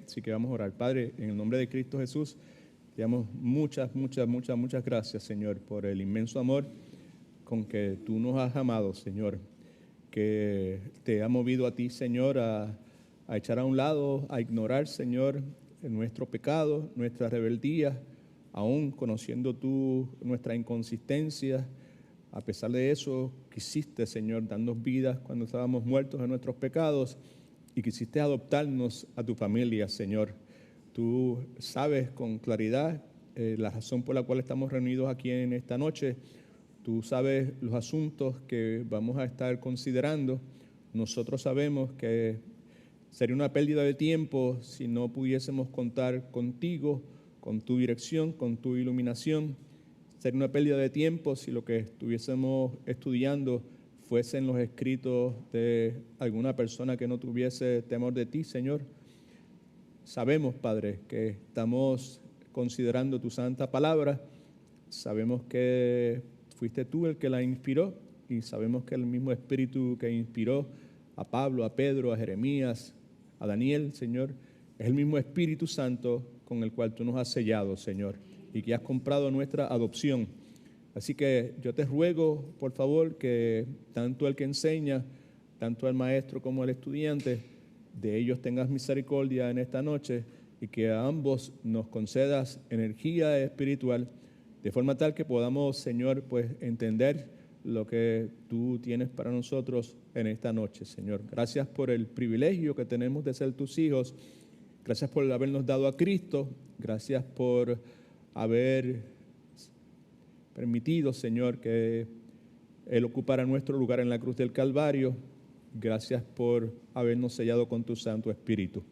Así que vamos a orar. Padre, en el nombre de Cristo Jesús, te damos muchas gracias, Señor, por el inmenso amor con que tú nos has amado, Señor, que te ha movido a ti, Señor, a echar a un lado, a ignorar, Señor, nuestro pecado, nuestra rebeldía, aún conociendo tú nuestra inconsistencia. A pesar de eso, quisiste, Señor, darnos vida cuando estábamos muertos en nuestros pecados y quisiste adoptarnos a tu familia, Señor. Tú sabes con claridad la razón por la cual estamos reunidos aquí en esta noche. Tú sabes los asuntos que vamos a estar considerando. Nosotros sabemos que sería una pérdida de tiempo si no pudiésemos contar contigo, con tu dirección, con tu iluminación. Sería una pérdida de tiempo si lo que estuviésemos estudiando fuesen los escritos de alguna persona que no tuviese temor de ti, Señor. Sabemos, Padre, que estamos considerando tu santa palabra. Sabemos que fuiste tú el que la inspiró y sabemos que el mismo Espíritu que inspiró a Pablo, a Pedro, a Jeremías, a Daniel, Señor, es el mismo Espíritu Santo con el cual tú nos has sellado, Señor, y que has comprado nuestra adopción. Así que yo te ruego, por favor, que tanto el que enseña, tanto el maestro como el estudiante, de ellos tengas misericordia en esta noche y que a ambos nos concedas energía espiritual, de forma tal que podamos, Señor, pues entender lo que tú tienes para nosotros en esta noche, Señor. Gracias por el privilegio que tenemos de ser tus hijos. Gracias por habernos dado a Cristo. Gracias por haber permitido, Señor, que Él ocupara nuestro lugar en la cruz del Calvario. Gracias por habernos sellado con tu Santo Espíritu.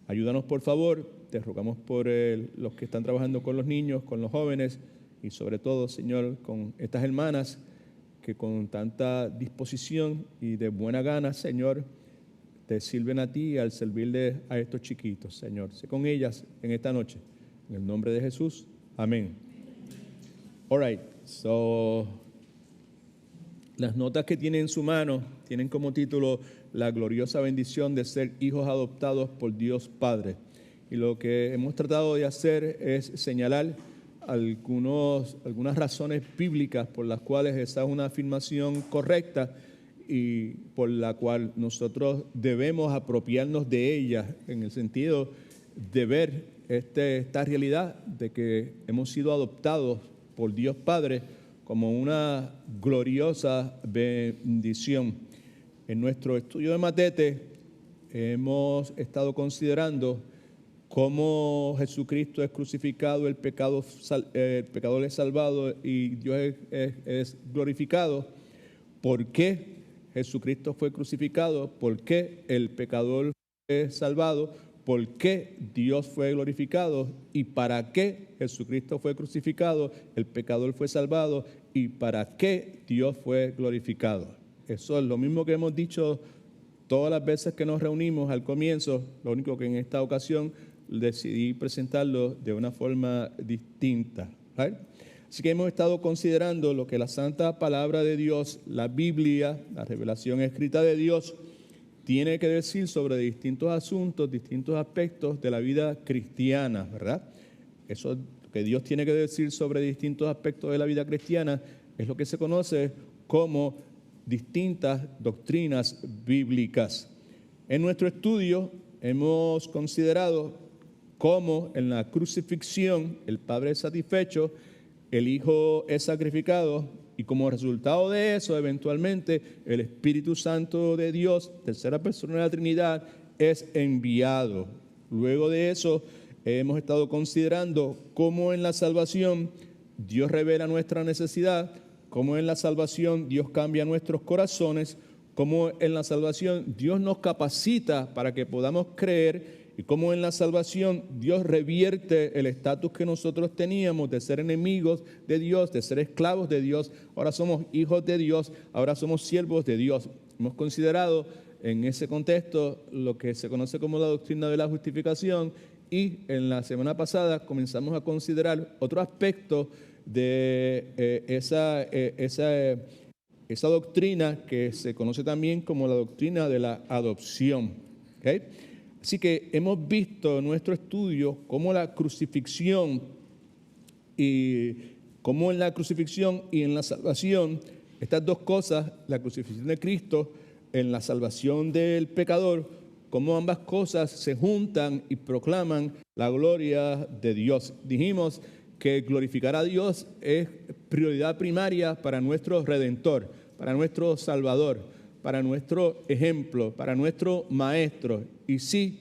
Ayúdanos, por favor. Te rogamos por los que están trabajando con los niños, con los jóvenes y sobre todo, Señor, con estas hermanas que con tanta disposición y de buena gana, Señor, te sirven a ti al servirle a estos chiquitos, Señor. Sé con ellas en esta noche. En el nombre de Jesús. Amén. All right. So, las notas que tiene en su mano tienen como título La gloriosa bendición de ser hijos adoptados por Dios Padre. Y lo que hemos tratado de hacer es señalar algunas razones bíblicas por las cuales esa es una afirmación correcta y por la cual nosotros debemos apropiarnos de ella en el sentido de ver esta realidad de que hemos sido adoptados por Dios Padre como una gloriosa bendición. En nuestro estudio de Matete hemos estado considerando cómo Jesucristo es crucificado, el pecador es salvado y Dios es glorificado. ¿Por qué Jesucristo fue crucificado? ¿Por qué el pecador fue salvado? ¿Por qué Dios fue glorificado? ¿Y para qué Jesucristo fue crucificado? El pecador fue salvado. ¿Y para qué Dios fue glorificado? Eso es lo mismo que hemos dicho todas las veces que nos reunimos al comienzo. Lo único que en esta ocasión decidí presentarlo de una forma distinta. ¿Right? Así que hemos estado considerando lo que la santa palabra de Dios, la Biblia, la revelación escrita de Dios, tiene que decir sobre distintos asuntos, distintos aspectos de la vida cristiana, ¿verdad? Eso que Dios tiene que decir sobre distintos aspectos de la vida cristiana es lo que se conoce como distintas doctrinas bíblicas. En nuestro estudio hemos considerado cómo en la crucifixión el Padre es satisfecho, el Hijo es sacrificado y como resultado de eso, eventualmente, el Espíritu Santo de Dios, tercera persona de la Trinidad, es enviado. Luego de eso, hemos estado considerando cómo en la salvación Dios revela nuestra necesidad, cómo en la salvación Dios cambia nuestros corazones, cómo en la salvación Dios nos capacita para que podamos creer y cómo en la salvación Dios revierte el estatus que nosotros teníamos de ser enemigos de Dios, de ser esclavos de Dios. Ahora somos hijos de Dios, ahora somos siervos de Dios. Hemos considerado en ese contexto lo que se conoce como la doctrina de la justificación y en la semana pasada comenzamos a considerar otro aspecto de esa doctrina que se conoce también como la doctrina de la adopción. ¿Okay? Así que hemos visto en nuestro estudio cómo la crucifixión y cómo en la crucifixión y en la salvación, estas dos cosas, la crucifixión de Cristo en la salvación del pecador, cómo ambas cosas se juntan y proclaman la gloria de Dios. Dijimos que glorificar a Dios es prioridad primaria para nuestro Redentor, para nuestro Salvador, para nuestro ejemplo, para nuestro Maestro. Y sí,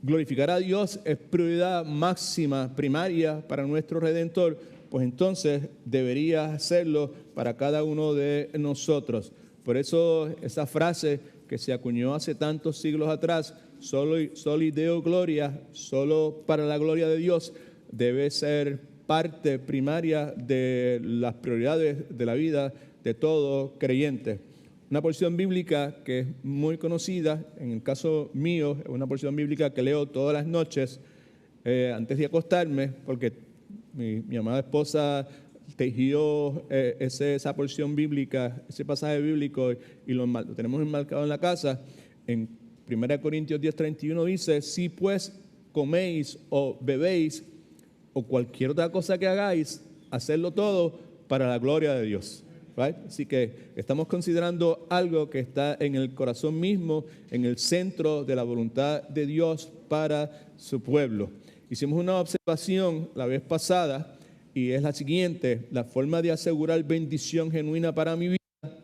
glorificar a Dios es prioridad máxima, primaria para nuestro Redentor, pues entonces debería hacerlo para cada uno de nosotros. Por eso esa frase que se acuñó hace tantos siglos atrás, soli Deo gloria, solo para la gloria de Dios, debe ser parte primaria de las prioridades de la vida de todo creyente. Una porción bíblica que es muy conocida, en el caso mío, es una porción bíblica que leo todas las noches antes de acostarme, porque mi amada esposa tejió esa porción bíblica, ese pasaje bíblico, y lo tenemos enmarcado en la casa. En 1 Corintios 10:31 dice: si pues coméis o bebéis o cualquier otra cosa que hagáis, hacedlo todo para la gloria de Dios. Right? Así que estamos considerando algo que está en el corazón mismo, en el centro de la voluntad de Dios para su pueblo. Hicimos una observación la vez pasada y es la siguiente: la forma de asegurar bendición genuina para mi vida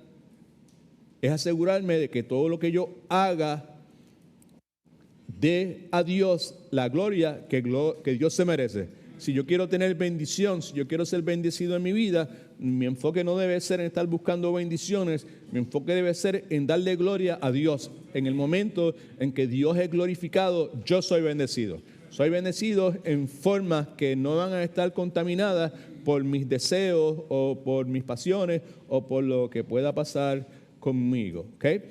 es asegurarme de que todo lo que yo haga dé a Dios la gloria que Dios se merece. Si yo quiero tener bendición, si yo quiero ser bendecido en mi vida, mi enfoque no debe ser en estar buscando bendiciones, mi enfoque debe ser en darle gloria a Dios. En el momento en que Dios es glorificado, yo soy bendecido. Soy bendecido en formas que no van a estar contaminadas por mis deseos o por mis pasiones o por lo que pueda pasar conmigo. ¿Okay?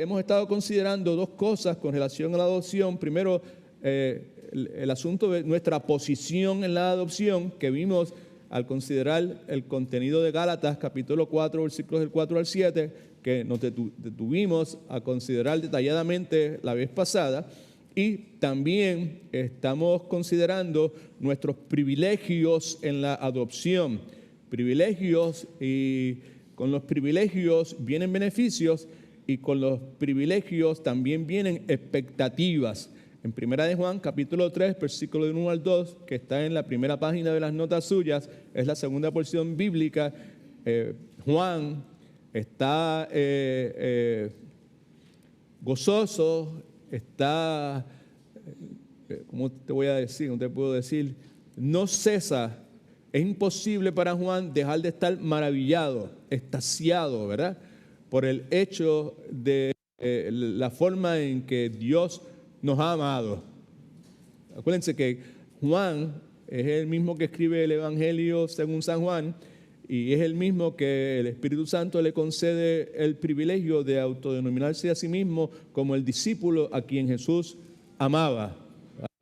Hemos estado considerando dos cosas con relación a la adopción. Primero, el asunto de nuestra posición en la adopción, que vimos al considerar el contenido de Gálatas, capítulo 4, versículos del 4 al 7, que nos detuvimos a considerar detalladamente la vez pasada. Y también estamos considerando nuestros privilegios en la adopción. Privilegios, y con los privilegios vienen beneficios, y con los privilegios también vienen expectativas. En 1 de Juan, capítulo 3, versículo 1 al 2, que está en la primera página de las notas suyas, es la segunda porción bíblica. Juan está gozoso, está, ¿cómo te voy a decir? ¿Cómo te puedo decir? No cesa. Es imposible para Juan dejar de estar maravillado, extasiado, ¿verdad? Por el hecho de la forma en que Dios nos ha amado. Acuérdense que Juan es el mismo que escribe el Evangelio según San Juan, y es el mismo que el Espíritu Santo le concede el privilegio de autodenominarse a sí mismo como el discípulo a quien Jesús amaba.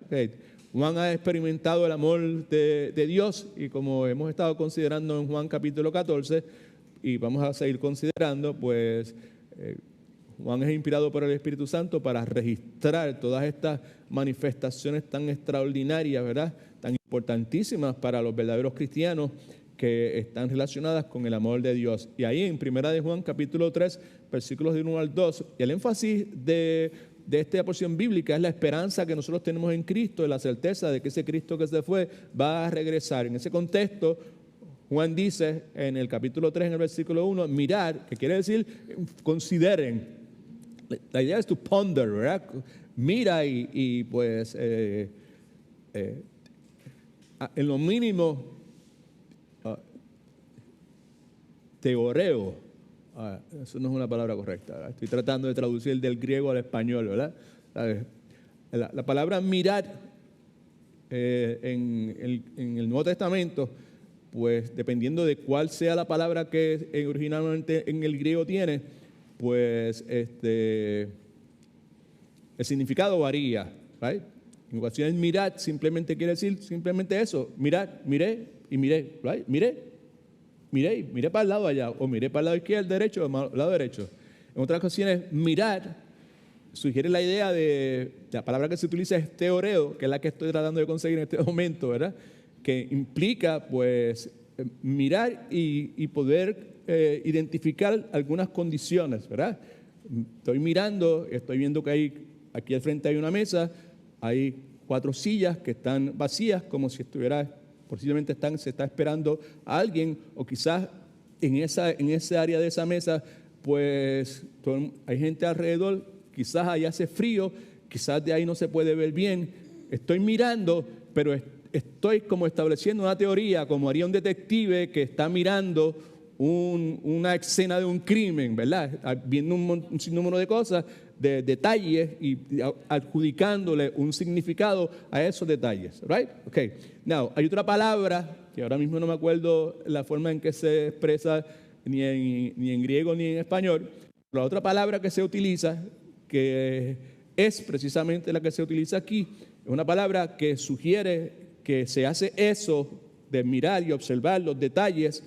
Okay. Juan ha experimentado el amor de Dios, y como hemos estado considerando en Juan capítulo 14, y vamos a seguir considerando, pues Juan es inspirado por el Espíritu Santo para registrar todas estas manifestaciones tan extraordinarias, ¿verdad? Tan importantísimas para los verdaderos cristianos, que están relacionadas con el amor de Dios. Y ahí en 1 de Juan capítulo 3, versículos de 1 al 2, el énfasis de esta porción bíblica es la esperanza que nosotros tenemos en Cristo, la certeza de que ese Cristo que se fue va a regresar. En ese contexto, Juan dice en el capítulo 3, en el versículo 1, mirar, que quiere decir consideren. La idea es to ponder, ¿verdad? Mira y pues en lo mínimo teoreo. Eso no es una palabra correcta, ¿verdad? Estoy tratando de traducir del griego al español, ¿verdad? La palabra mirar en el Nuevo Testamento, pues dependiendo de cuál sea la palabra que originalmente en el griego tiene, pues el significado varía, right? En ocasiones mirar simplemente quiere decir simplemente eso: mirar, miré y miré, right? Miré para el lado allá, o miré para el lado izquierdo, derecho, o el lado derecho. En otras ocasiones mirar sugiere la idea de la palabra que se utiliza es teoreo, que es la que estoy tratando de conseguir en este momento, ¿verdad? Que implica, pues, mirar y poder identificar algunas condiciones, ¿verdad? Estoy mirando, estoy viendo que aquí al frente hay una mesa, hay 4 sillas que están vacías, como si posiblemente se está esperando a alguien, o quizás en esa área de esa mesa, pues hay gente alrededor, quizás ahí hace frío, quizás de ahí no se puede ver bien. Estoy mirando, pero estoy como estableciendo una teoría, como haría un detective que está mirando una escena de un crimen, ¿verdad? Viendo un sinnúmero de cosas, de detalles y adjudicándole un significado a esos detalles, right? Okay. Now, hay otra palabra que ahora mismo no me acuerdo la forma en que se expresa ni en griego ni en español. La otra palabra que se utiliza, que es precisamente la que se utiliza aquí, es una palabra que sugiere que se hace eso de mirar y observar los detalles,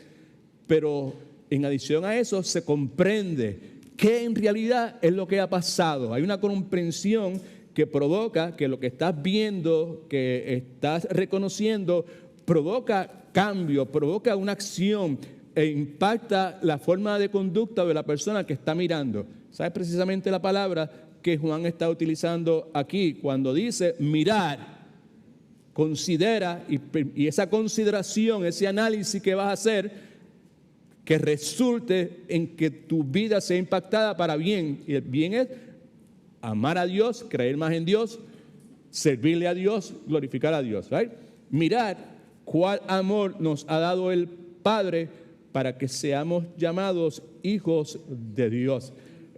pero en adición a eso se comprende qué en realidad es lo que ha pasado. Hay una comprensión que provoca que lo que estás viendo, que estás reconociendo, provoca cambio, provoca una acción e impacta la forma de conducta de la persona que está mirando. ¿Sabes precisamente la palabra que Juan está utilizando aquí cuando dice mirar? Considera, y esa consideración, ese análisis que vas a hacer, que resulte en que tu vida sea impactada para bien. Y el bien es amar a Dios, creer más en Dios, servirle a Dios, glorificar a Dios. Right? Mirar cuál amor nos ha dado el Padre para que seamos llamados hijos de Dios.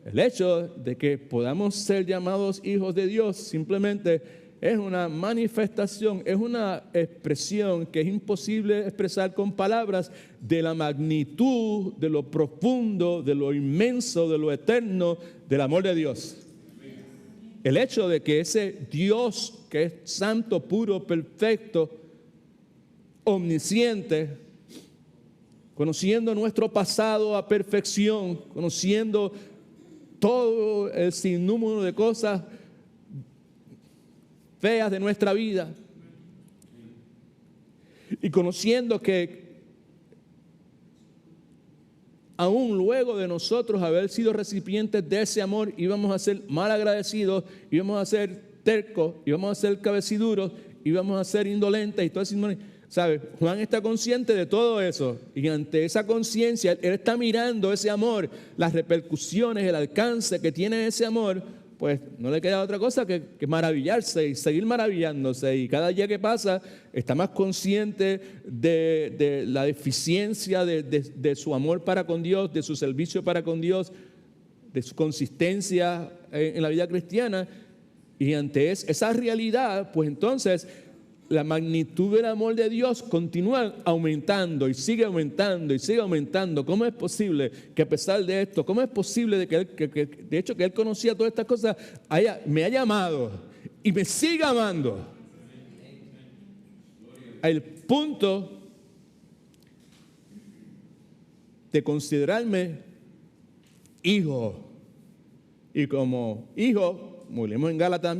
El hecho de que podamos ser llamados hijos de Dios simplemente es una manifestación, es una expresión que es imposible expresar con palabras de la magnitud, de lo profundo, de lo inmenso, de lo eterno del amor de Dios. El hecho de que ese Dios que es santo, puro, perfecto, omnisciente, conociendo nuestro pasado a perfección, conociendo todo el sinnúmero de cosas feas de nuestra vida, y conociendo que aún luego de nosotros haber sido recipientes de ese amor, íbamos a ser mal agradecidos, íbamos a ser tercos, íbamos a ser cabeciduros, íbamos a ser indolentes y todo eso. ¿Sabe? Juan está consciente de todo eso, y ante esa conciencia él está mirando ese amor, las repercusiones, el alcance que tiene ese amor. Pues no le queda otra cosa que maravillarse y seguir maravillándose, y cada día que pasa está más consciente de la deficiencia de su amor para con Dios, de su servicio para con Dios, de su consistencia en la vida cristiana. Y ante esa realidad, pues entonces la magnitud del amor de Dios continúa aumentando y sigue aumentando y sigue aumentando. ¿Cómo es posible que a pesar de esto, cómo es posible de de hecho que Él conocía todas estas cosas, me ha llamado y me sigue amando? Al punto de considerarme hijo. Y como hijo, como leemos en Gálatas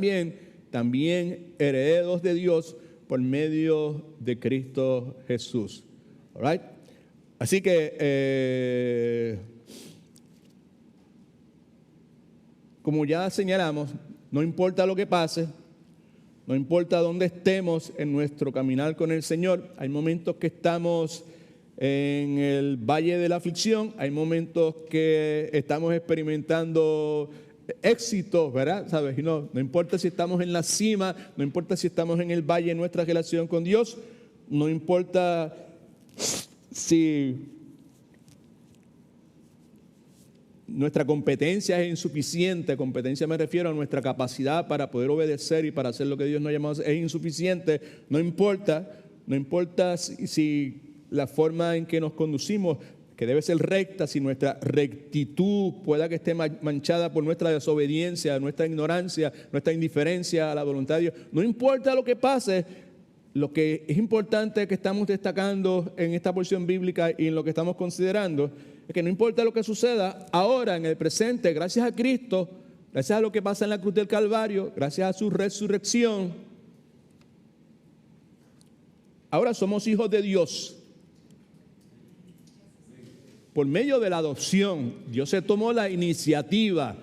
también herederos de Dios por medio de Cristo Jesús. All right? Así que, como ya señalamos, no importa lo que pase, no importa dónde estemos en nuestro caminar con el Señor, hay momentos que estamos en el valle de la aflicción, hay momentos que estamos experimentando éxitos, ¿verdad? ¿Sabes? No importa si estamos en la cima, no importa si estamos en el valle en nuestra relación con Dios, no importa si nuestra competencia es insuficiente. Competencia me refiero a nuestra capacidad para poder obedecer y para hacer lo que Dios nos ha llamado, es insuficiente. No importa si la forma en que nos conducimos, que debe ser recta, si nuestra rectitud pueda que esté manchada por nuestra desobediencia, nuestra ignorancia, nuestra indiferencia a la voluntad de Dios. No importa lo que pase, lo que es importante que estamos destacando en esta porción bíblica y en lo que estamos considerando es que no importa lo que suceda ahora, en el presente, gracias a Cristo, gracias a lo que pasa en la cruz del Calvario, gracias a su resurrección, ahora somos hijos de Dios. Por medio de la adopción, Dios se tomó la iniciativa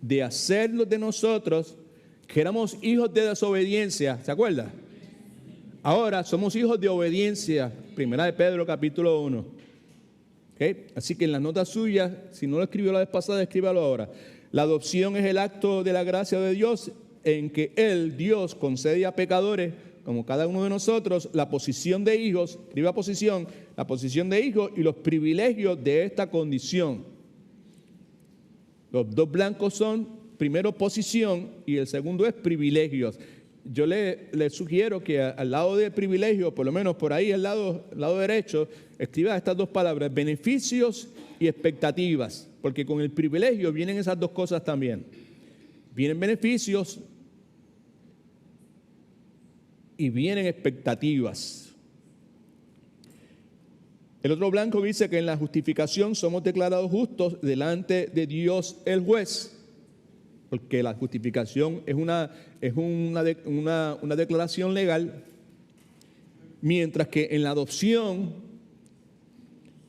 de hacernos de nosotros, que éramos hijos de desobediencia, ¿se acuerda? Ahora somos hijos de obediencia, 1 Pedro capítulo 1. ¿Okay? Así que en las notas suyas, si no lo escribió la vez pasada, escríbalo ahora. La adopción es el acto de la gracia de Dios en que Él, Dios, concede a pecadores, como cada uno de nosotros, la posición de hijos, escriba posición, la posición de hijos y los privilegios de esta condición. Los dos blancos son, primero, posición y el segundo es privilegios. Yo le sugiero que al lado de privilegio, por lo menos por ahí, al lado derecho, escriba estas dos palabras, beneficios y expectativas, porque con el privilegio vienen esas dos cosas también. Vienen beneficios y vienen expectativas. El otro blanco dice que en la justificación somos declarados justos delante de Dios el juez, porque la justificación es una declaración legal, mientras que en la adopción,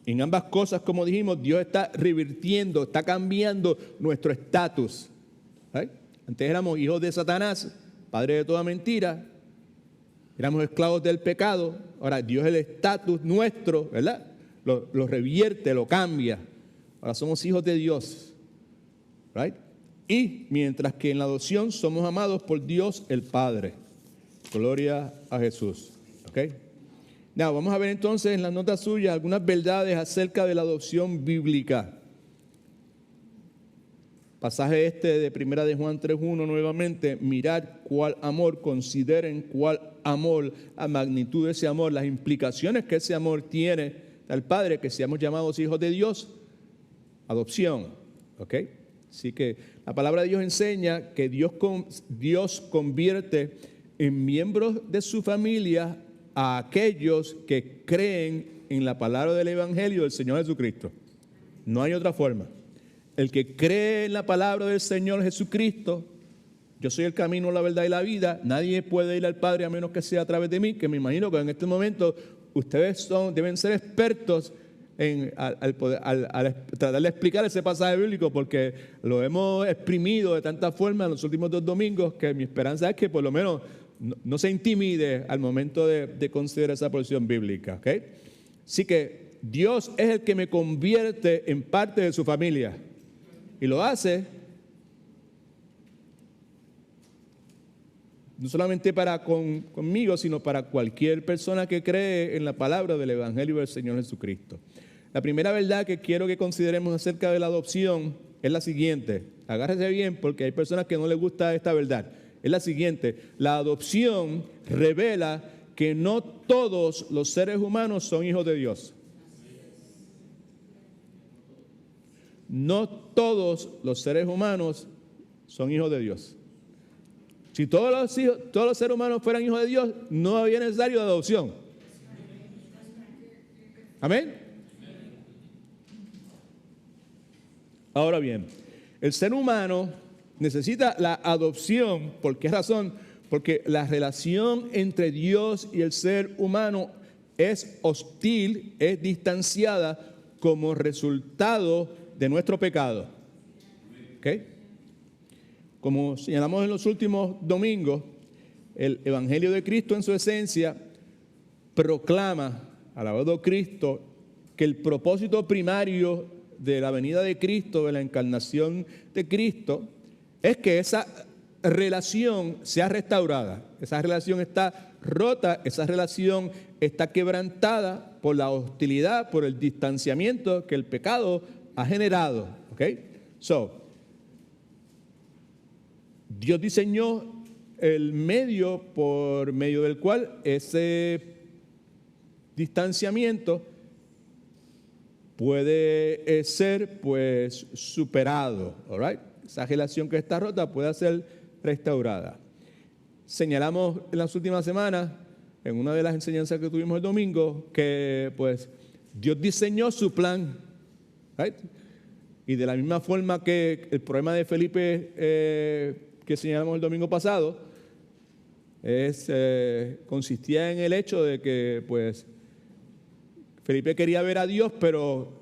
en ambas cosas, como dijimos, Dios está revirtiendo, está cambiando nuestro estatus. ¿Right? Antes éramos hijos de Satanás, padre de toda mentira, éramos esclavos del pecado. Ahora Dios el estatus nuestro, ¿verdad? Lo revierte, lo cambia. Ahora somos hijos de Dios. ¿Right? Y mientras que en la adopción somos amados por Dios el Padre. Gloria a Jesús. ¿Ok? Now, vamos a ver entonces en las notas suyas algunas verdades acerca de la adopción bíblica. Pasaje de 1 de Juan 3:1 nuevamente. Mirad cuál amor, consideren cuál amor, la magnitud de ese amor, las implicaciones que ese amor tiene al Padre, que seamos llamados hijos de Dios. Adopción. ¿Ok? Así que la palabra de Dios enseña que Dios convierte en miembros de su familia a aquellos que creen en la palabra del Evangelio del Señor Jesucristo. No hay otra forma. El que cree en la palabra del Señor Jesucristo, yo soy el camino, la verdad y la vida, nadie puede ir al Padre a menos que sea a través de mí, que me imagino que en este momento ustedes deben ser expertos al tratar de explicar ese pasaje bíblico, porque lo hemos exprimido de tanta forma en los últimos 2 domingos que mi esperanza es que por lo menos no se intimide al momento de considerar esa porción bíblica. ¿Okay? Así que Dios es el que me convierte en parte de su familia y lo hace no solamente conmigo, sino para cualquier persona que cree en la palabra del Evangelio del Señor Jesucristo. La primera verdad que quiero que consideremos acerca de la adopción es la siguiente. Agárrese bien porque hay personas que no les gusta esta verdad. Es la siguiente. La adopción revela que no todos los seres humanos son hijos de Dios. No todos los seres humanos son hijos de Dios. Si todos los seres humanos fueran hijos de Dios, no había necesario de adopción. Amén. Ahora bien, el ser humano necesita la adopción. ¿Por qué razón? Porque la relación entre Dios y el ser humano es hostil, es distanciada como resultado de nuestro pecado. ¿Ok? Como señalamos en los últimos domingos, el Evangelio de Cristo en su esencia proclama, alabado Cristo, que el propósito primario de la venida de Cristo, de la encarnación de Cristo, es que esa relación sea restaurada. Esa relación está rota, esa relación está quebrantada por la hostilidad, por el distanciamiento que el pecado ha generado. ¿Ok? Dios diseñó el medio por medio del cual ese distanciamiento puede ser pues superado, all right? Esa relación que está rota puede ser restaurada. Señalamos en las últimas semanas, en una de las enseñanzas que tuvimos el domingo, que pues Dios diseñó su plan, right? Y de la misma forma que el problema de Felipe que señalamos el domingo pasado, consistía en el hecho de que pues Felipe quería ver a Dios, pero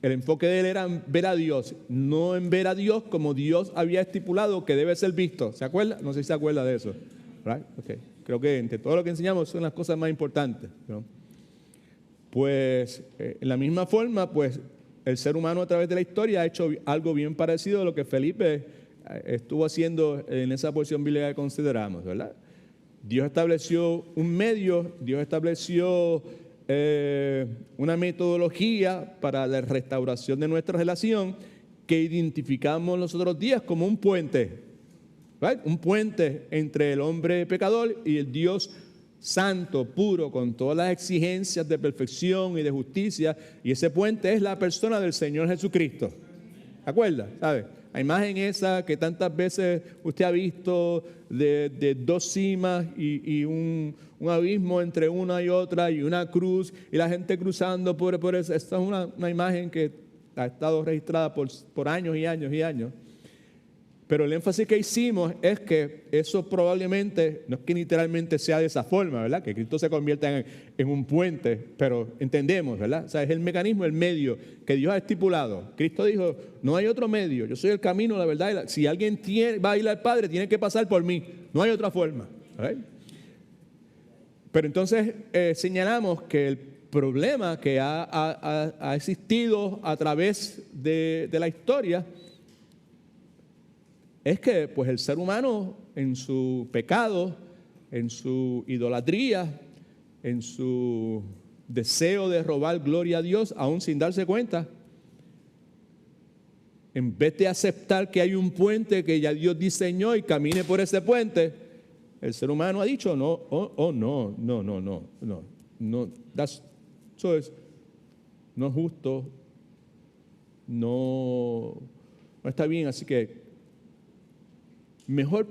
el enfoque de él era ver a Dios, no en ver a Dios como Dios había estipulado que debe ser visto. ¿Se acuerda? No sé si se acuerda de eso. Right? Okay. Creo que entre todo lo que enseñamos son las cosas más importantes, ¿no? Pues en la misma forma, pues el ser humano a través de la historia ha hecho algo bien parecido a lo que Felipe estuvo haciendo en esa porción bíblica que consideramos, ¿verdad? Dios estableció un medio, Dios estableció una metodología para la restauración de nuestra relación que identificamos los otros días como un puente, ¿right? Un puente entre el hombre pecador y el Dios santo, puro, con todas las exigencias de perfección y de justicia, y ese puente es la persona del Señor Jesucristo. ¿Se acuerda? ¿Sabe? La imagen esa que tantas veces usted ha visto de dos cimas y un abismo entre una y otra y una cruz y la gente cruzando por eso. Esta es una imagen que ha estado registrada por años y años y años. Pero el énfasis que hicimos es que eso probablemente, no es que literalmente sea de esa forma, ¿verdad? Que Cristo se convierta en un puente, pero entendemos, ¿verdad? O sea, es el mecanismo, el medio que Dios ha estipulado. Cristo dijo, no hay otro medio, yo soy el camino, la verdad. Si alguien va a ir al Padre, tiene que pasar por mí. No hay otra forma. ¿Right? Pero entonces señalamos que el problema que ha existido a través de la historia es que pues el ser humano en su pecado, en su idolatría, en su deseo de robar gloria a Dios, aún sin darse cuenta, en vez de aceptar que hay un puente que ya Dios diseñó y camine por ese puente, el ser humano ha dicho no, eso no es justo, no está bien, así que mejor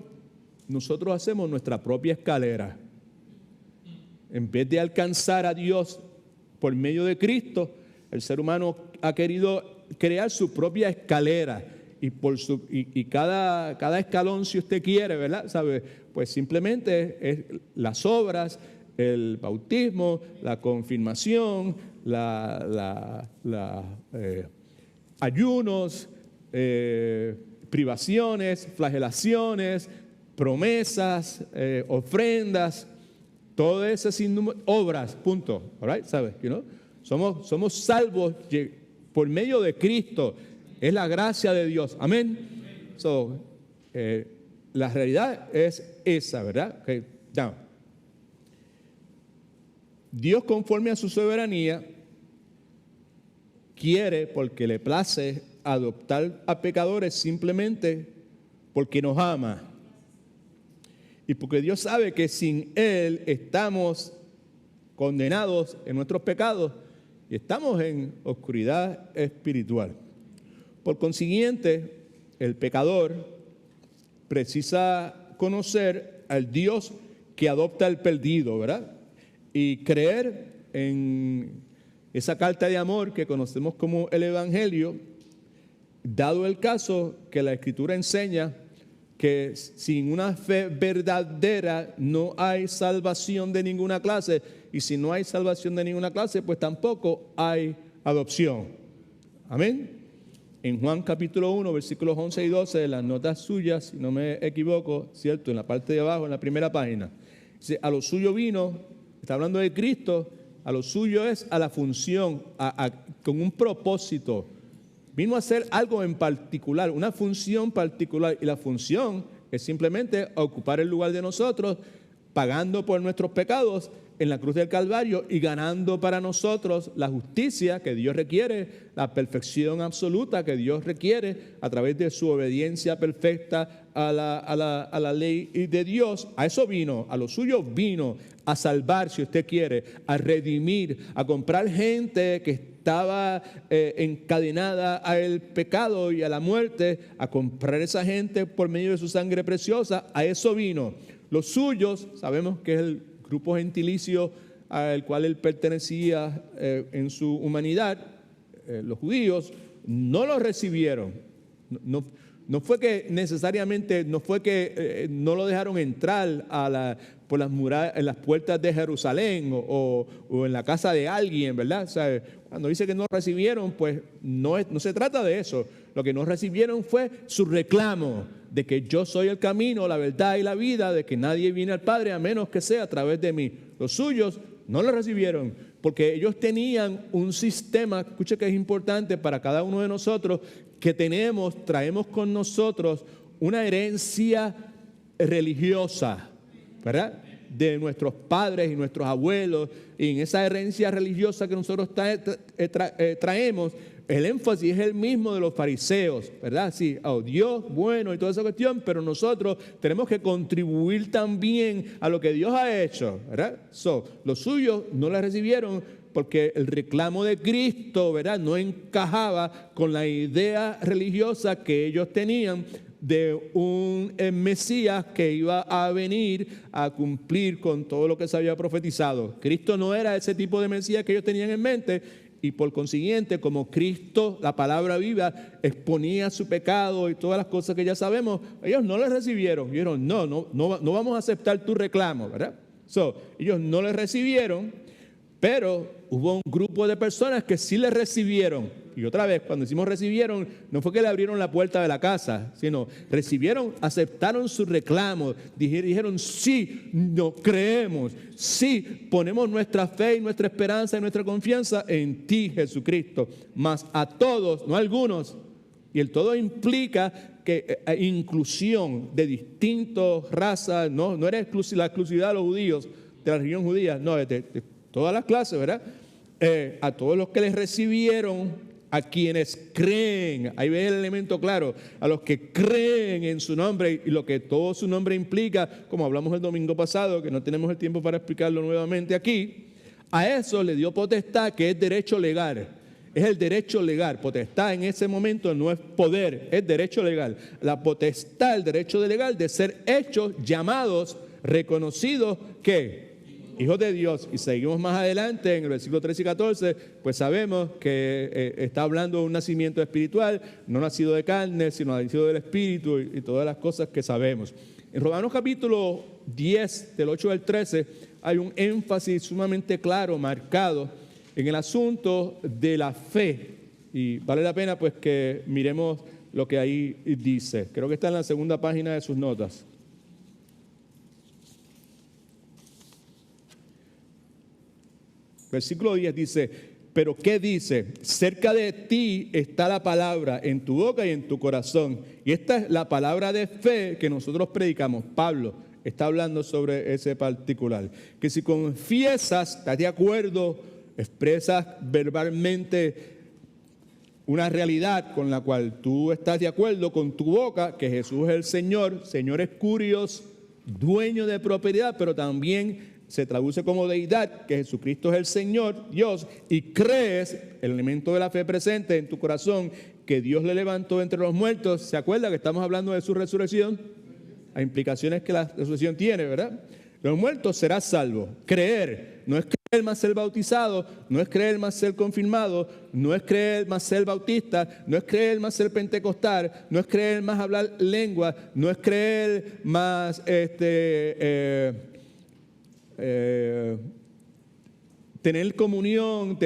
nosotros hacemos nuestra propia escalera. En vez de alcanzar a Dios por medio de Cristo, el ser humano ha querido crear su propia escalera y cada escalón, si usted quiere, ¿verdad? ¿Sabe? Pues simplemente es las obras, el bautismo, la confirmación, ayunos, privaciones, flagelaciones, promesas, ofrendas, todo ese sinnúmero, obras, punto. All right, ¿sabes? You know? Somos salvos por medio de Cristo. Es la gracia de Dios. Amén. So, la realidad es esa, ¿verdad? Okay. Now, Dios, conforme a su soberanía, quiere, porque le place, adoptar a pecadores simplemente porque nos ama. Y porque Dios sabe que sin Él estamos condenados en nuestros pecados y estamos en oscuridad espiritual. Por consiguiente, el pecador precisa conocer al Dios que adopta al perdido, ¿verdad? Y creer en esa carta de amor que conocemos como el Evangelio, dado el caso que la Escritura enseña que sin una fe verdadera no hay salvación de ninguna clase, y si no hay salvación de ninguna clase, pues tampoco hay adopción. Amén. En Juan capítulo 1, versículos 11 y 12, de las notas suyas, si no me equivoco, ¿cierto? En la parte de abajo, en la primera página. Dice, a lo suyo vino, está hablando de Cristo, a lo suyo es a la función, con un propósito. Vino a hacer algo en particular, una función particular, y la función es simplemente ocupar el lugar de nosotros, pagando por nuestros pecados en la cruz del Calvario y ganando para nosotros la justicia que Dios requiere, la perfección absoluta que Dios requiere a través de su obediencia perfecta a la ley de Dios. A eso vino, a lo suyo vino, a salvar, si usted quiere, a redimir, a comprar gente que estaba encadenada al pecado y a la muerte, a comprar esa gente por medio de su sangre preciosa. A eso vino. Los suyos, sabemos que es el grupo gentilicio al cual él pertenecía en su humanidad, los judíos no lo recibieron. No fue que necesariamente, no fue que no lo dejaron entrar por las murallas, en las puertas de Jerusalén o en la casa de alguien, ¿verdad? O sea, cuando dice que no recibieron, pues no se trata de eso. Lo que no recibieron fue su reclamo de que yo soy el camino, la verdad y la vida, de que nadie viene al Padre a menos que sea a través de mí. Los suyos no lo recibieron porque ellos tenían un sistema, escuche que es importante para cada uno de nosotros, que traemos con nosotros una herencia religiosa, ¿verdad? De nuestros padres y nuestros abuelos, y en esa herencia religiosa que nosotros traemos, el énfasis es el mismo de los fariseos, ¿verdad? Sí, Dios bueno y toda esa cuestión, pero nosotros tenemos que contribuir también a lo que Dios ha hecho, ¿verdad? Los suyos no la recibieron porque el reclamo de Cristo, ¿verdad?, no encajaba con la idea religiosa que ellos tenían de un Mesías que iba a venir a cumplir con todo lo que se había profetizado. Cristo no era ese tipo de Mesías que ellos tenían en mente, y por consiguiente, como Cristo, la palabra viva, exponía su pecado y todas las cosas que ya sabemos, ellos no le recibieron. Dijeron, no vamos a aceptar tu reclamo, ¿verdad? Ellos no le recibieron, pero hubo un grupo de personas que sí le recibieron. Y otra vez, cuando decimos recibieron, no fue que le abrieron la puerta de la casa, sino recibieron, aceptaron su reclamo, dijeron, sí, no creemos, sí, ponemos nuestra fe y nuestra esperanza y nuestra confianza en ti, Jesucristo. Mas a todos, no a algunos, y el todo implica que inclusión de distintas razas, no era la exclusividad de los judíos, de la religión judía, no, de todas las clases, ¿verdad? A todos los que les recibieron, a quienes creen, ahí ve el elemento claro, a los que creen en su nombre y lo que todo su nombre implica, como hablamos el domingo pasado, que no tenemos el tiempo para explicarlo nuevamente aquí, a eso le dio potestad, que es derecho legal. Es el derecho legal. Potestad en ese momento no es poder, es derecho legal. La potestad, el derecho legal de ser hechos, llamados, reconocidos, ¿qué? Hijos de Dios. Y seguimos más adelante en el versículo 13 y 14, pues sabemos que está hablando de un nacimiento espiritual, no nacido de carne, sino nacido del Espíritu y todas las cosas que sabemos. En Romanos capítulo 10, del 8 al 13, hay un énfasis sumamente claro, marcado, en el asunto de la fe. Y vale la pena pues que miremos lo que ahí dice. Creo que está en la segunda página de sus notas. Versículo 10 dice, pero ¿qué dice? Cerca de ti está la palabra, en tu boca y en tu corazón. Y esta es la palabra de fe que nosotros predicamos. Pablo está hablando sobre ese particular. Que si confiesas, estás de acuerdo, expresas verbalmente una realidad con la cual tú estás de acuerdo con tu boca, que Jesús es el Señor, Señor es curios, dueño de propiedad, pero también se traduce como deidad, que Jesucristo es el Señor, Dios, y crees, el elemento de la fe presente en tu corazón, que Dios le levantó entre los muertos. ¿Se acuerda que estamos hablando de su resurrección? Las implicaciones que la resurrección tiene, ¿verdad? Los muertos serás salvo. Creer, no es creer más ser bautizado, no es creer más ser confirmado, no es creer más ser bautista, no es creer más ser pentecostal, no es creer más hablar lengua, no es creer más tener comunión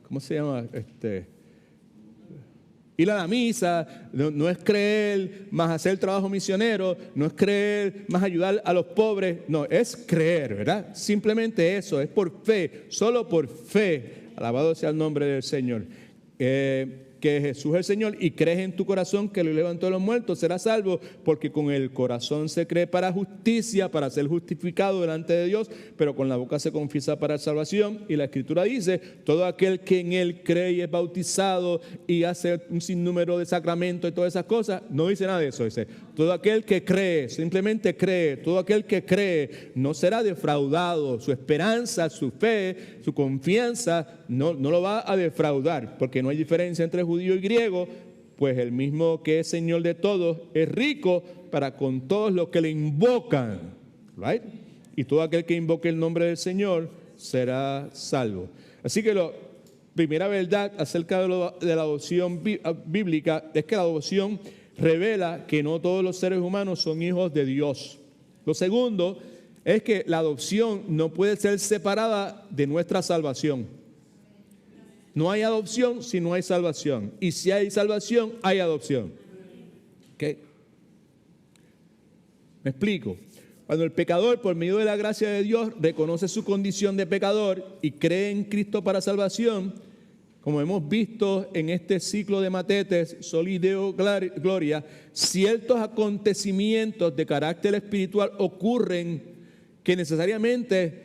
¿cómo se llama? Ir a la misa, no es creer más hacer trabajo misionero, no es creer más ayudar a los pobres, no, es creer, ¿verdad? Simplemente eso, es por fe, solo por fe, alabado sea el nombre del Señor. Que Jesús es el Señor y crees en tu corazón que lo levantó de los muertos, serás salvo, porque con el corazón se cree para justicia, para ser justificado delante de Dios, pero con la boca se confiesa para salvación. Y la Escritura dice, todo aquel que en Él cree y es bautizado y hace un sinnúmero de sacramentos y todas esas cosas, no dice nada de eso, dice, todo aquel que cree, simplemente cree, todo aquel que cree no será defraudado, su esperanza, su fe, su confianza no lo va a defraudar, porque no hay diferencia entre judío y griego, pues el mismo que es Señor de todos es rico para con todos los que le invocan, right? Y todo aquel que invoque el nombre del Señor será salvo. Así que primera verdad acerca de la adopción bíblica es que la adopción revela que no todos los seres humanos son hijos de Dios. Lo segundo es que la adopción no puede ser separada de nuestra salvación. No hay adopción si no hay salvación. Y si hay salvación, hay adopción. ¿Okay? Me explico. Cuando el pecador, por medio de la gracia de Dios, reconoce su condición de pecador y cree en Cristo para salvación, como hemos visto en este ciclo de matetes, Soli Deo Gloria, ciertos acontecimientos de carácter espiritual ocurren que necesariamente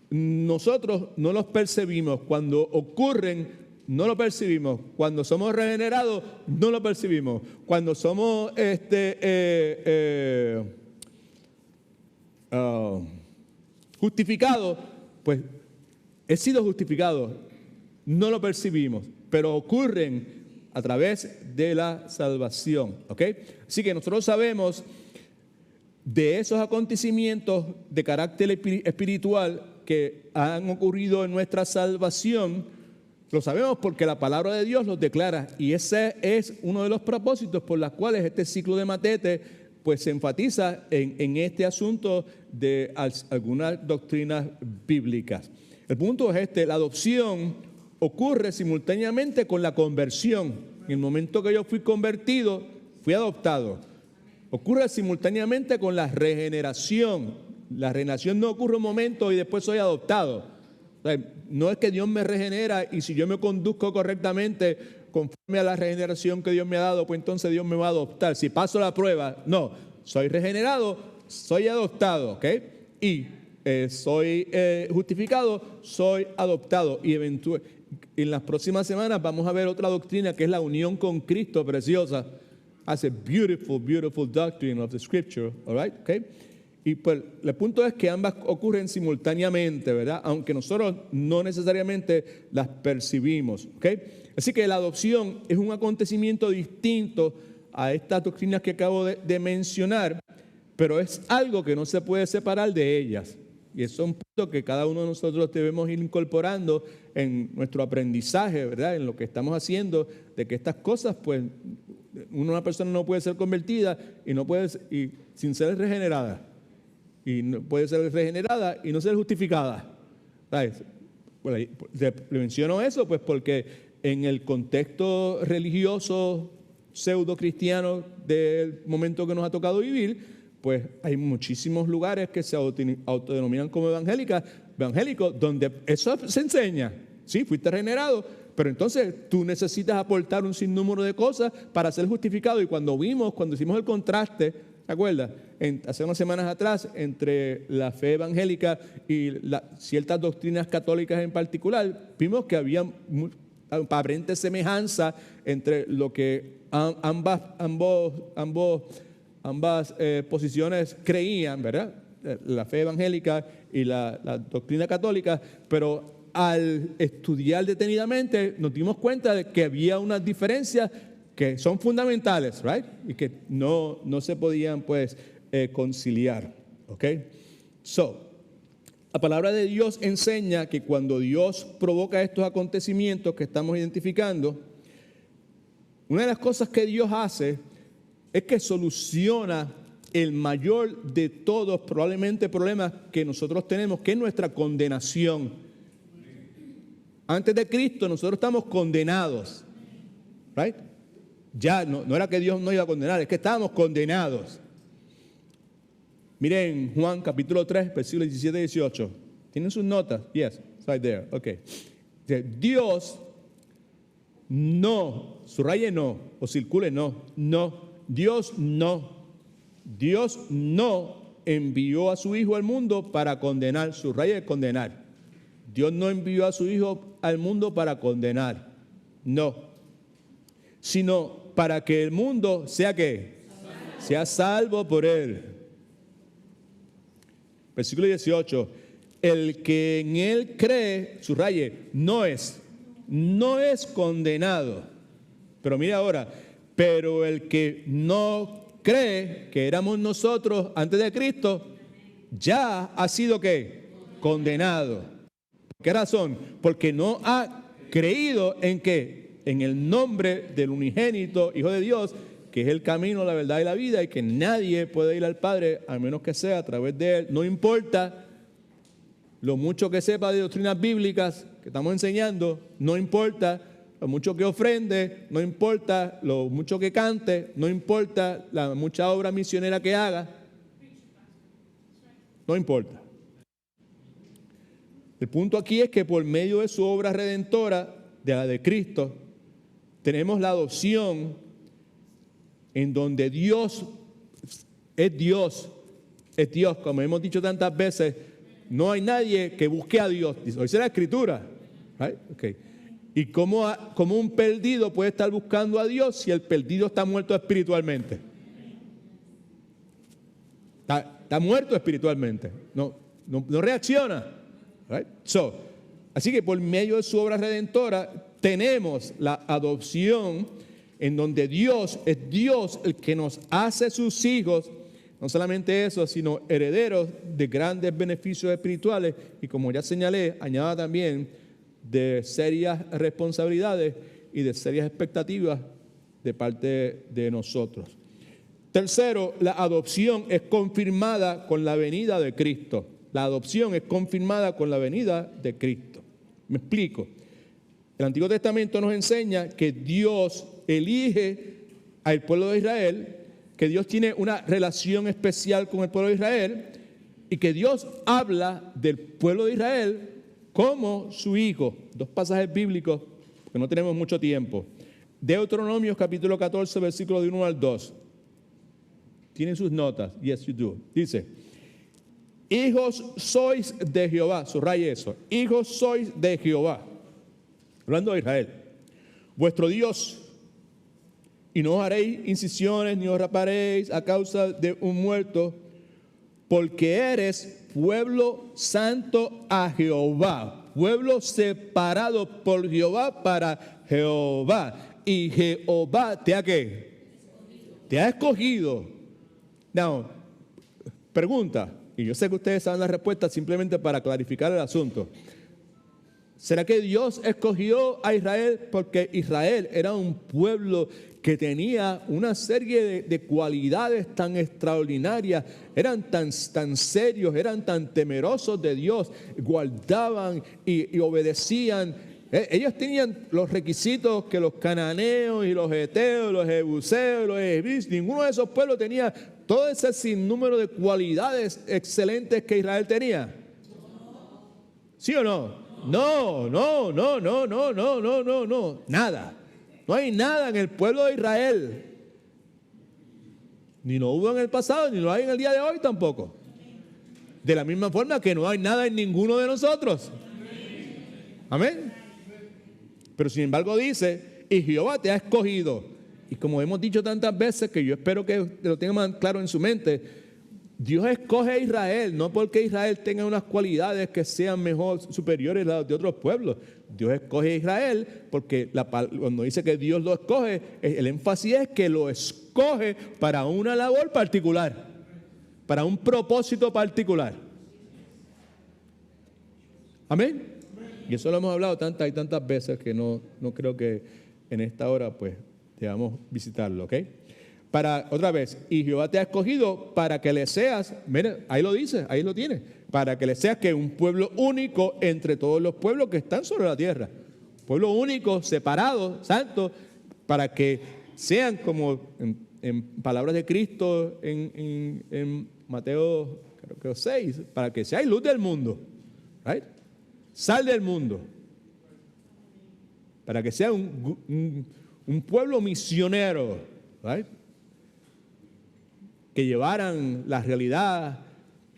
nosotros no los percibimos. Cuando ocurren, no lo percibimos. Cuando somos regenerados, no lo percibimos. Cuando somos justificados, pues he sido justificado. No lo percibimos, pero ocurren a través de la salvación. ¿Ok? Así que nosotros sabemos de esos acontecimientos de carácter espiritual que han ocurrido en nuestra salvación. Lo sabemos porque la palabra de Dios los declara, y ese es uno de los propósitos por los cuales este ciclo de matete pues se enfatiza en este asunto de algunas doctrinas bíblicas. El punto es la adopción ocurre simultáneamente con la conversión. En el momento que yo fui convertido, fui adoptado. Ocurre simultáneamente con la regeneración. La regeneración no ocurre un momento y después soy adoptado. O sea, no es que Dios me regenera y si yo me conduzco correctamente conforme a la regeneración que Dios me ha dado, pues entonces Dios me va a adoptar. Si paso la prueba, no. Soy regenerado, soy adoptado, ¿ok? Y soy justificado, soy adoptado. Y en las próximas semanas vamos a ver otra doctrina que es la unión con Cristo, preciosa. As a beautiful, beautiful doctrine of the scripture, all right? Okay? Y pues el punto es que ambas ocurren simultáneamente, ¿verdad? Aunque nosotros no necesariamente las percibimos, ¿ok? Así que la adopción es un acontecimiento distinto a estas doctrinas que acabo de mencionar, pero es algo que no se puede separar de ellas. Y eso es un punto que cada uno de nosotros debemos ir incorporando en nuestro aprendizaje, ¿verdad? En lo que estamos haciendo, de que estas cosas, pues, una persona no puede ser convertida y sin ser regenerada. Y no puede ser regenerada y no ser justificada. ¿Sabes? Bueno, le menciono eso, pues, porque en el contexto religioso pseudo cristiano del momento que nos ha tocado vivir, pues hay muchísimos lugares que se autodenominan como evangélicos, donde eso se enseña. Sí, fuiste regenerado, pero entonces tú necesitas aportar un sinnúmero de cosas para ser justificado. Y cuando hicimos el contraste, ¿te acuerdas? Hace unas semanas atrás, entre la fe evangélica y ciertas doctrinas católicas en particular, vimos que había aparente semejanza entre lo que ambas posiciones creían, ¿verdad? La fe evangélica y la doctrina católica, pero al estudiar detenidamente nos dimos cuenta de que había unas diferencias que son fundamentales, right? Y que no se podían, pues, conciliar, ¿ok? La palabra de Dios enseña que cuando Dios provoca estos acontecimientos que estamos identificando, una de las cosas que Dios hace es que soluciona el mayor de todos probablemente problemas que nosotros tenemos, que es nuestra condenación. Antes de Cristo nosotros estamos condenados, right? Ya no era que Dios nos iba a condenar, es que estábamos condenados. Miren Juan capítulo 3, versículos 17 y 18. ¿Tienen sus notas? Yes, it's right there. Okay. Dios no, subraye no, o circule no. Dios no envió a su Hijo al mundo para condenar, subraye condenar. Dios no envió a su Hijo al mundo para condenar, no, sino para que el mundo sea ¿qué? Sea salvo por él. Versículo 18, el que en él cree, subraye, no es condenado. Pero mira ahora, pero el que no cree, que éramos nosotros antes de Cristo, ya ha sido ¿qué? Condenado. ¿Por qué razón? Porque no ha creído en ¿qué? En el nombre del unigénito Hijo de Dios, que es el camino, la verdad y la vida, y que nadie puede ir al Padre a menos que sea a través de Él. No importa lo mucho que sepa de doctrinas bíblicas que estamos enseñando, no importa lo mucho que ofrende, no importa lo mucho que cante, no importa la mucha obra misionera que haga, no importa. El punto aquí es que por medio de su obra redentora, de la de Cristo, tenemos la adopción en donde Dios es Dios, como hemos dicho tantas veces. No hay nadie que busque a Dios. Dice la Escritura. Right? Okay. ¿Y cómo un perdido puede estar buscando a Dios si el perdido está muerto espiritualmente? Está muerto espiritualmente. No reacciona. Right? Así que por medio de su obra redentora tenemos la adopción en donde Dios es Dios el que nos hace sus hijos. No solamente eso, sino herederos de grandes beneficios espirituales y, como ya señalé, añada también de serias responsabilidades y de serias expectativas de parte de nosotros. Tercero, la adopción es confirmada con la venida de Cristo. La adopción es confirmada con la venida de Cristo. Me explico. El Antiguo Testamento nos enseña que Dios elige al pueblo de Israel, que Dios tiene una relación especial con el pueblo de Israel y que Dios habla del pueblo de Israel como su hijo. Dos pasajes bíblicos, porque no tenemos mucho tiempo. Deuteronomio capítulo 14, versículos de 1 al 2. Tienen sus notas. Yes, you do. Dice: hijos sois de Jehová. Subraye eso. Hijos sois de Jehová. Hablando de Israel. Vuestro Dios. Y no os haréis incisiones ni os raparéis a causa de un muerto, porque eres pueblo santo a Jehová, pueblo separado por Jehová para Jehová. Y Jehová te ha ¿qué? Te ha escogido. Now, pregunta, y yo sé que ustedes saben la respuesta, simplemente para clarificar el asunto. ¿Será que Dios escogió a Israel porque Israel era un pueblo que tenía una serie de cualidades tan extraordinarias, eran tan serios, eran tan temerosos de Dios, guardaban y obedecían? Ellos tenían los requisitos que los cananeos y los heteos, los jebuseos, los jebuseos, ninguno de esos pueblos tenía todo ese sinnúmero de cualidades excelentes que Israel tenía. ¿Sí o no? No, nada. No hay nada en el pueblo de Israel. Ni lo hubo en el pasado, ni lo hay en el día de hoy tampoco. De la misma forma que no hay nada en ninguno de nosotros. Amén. Pero sin embargo dice, y Jehová te ha escogido. Y como hemos dicho tantas veces, que yo espero que lo tengan más claro en su mente, Dios escoge a Israel, no porque Israel tenga unas cualidades que sean mejor, superiores a las de otros pueblos. Dios escoge a Israel porque cuando dice que Dios lo escoge, el énfasis es que lo escoge para una labor particular, para un propósito particular. Amén. Y eso lo hemos hablado tantas y tantas veces que no creo que en esta hora pues debamos visitarlo, ¿ok? Otra vez, y Jehová te ha escogido para que le seas, mire, ahí lo dice, ahí lo tiene, para que le seas que un pueblo único entre todos los pueblos que están sobre la tierra. Pueblo único, separado, santo, para que sean como en palabras de Cristo en Mateo creo que 6, para que seáis luz del mundo, right? Sal del mundo, para que sea un pueblo misionero, right? Que llevaran la realidad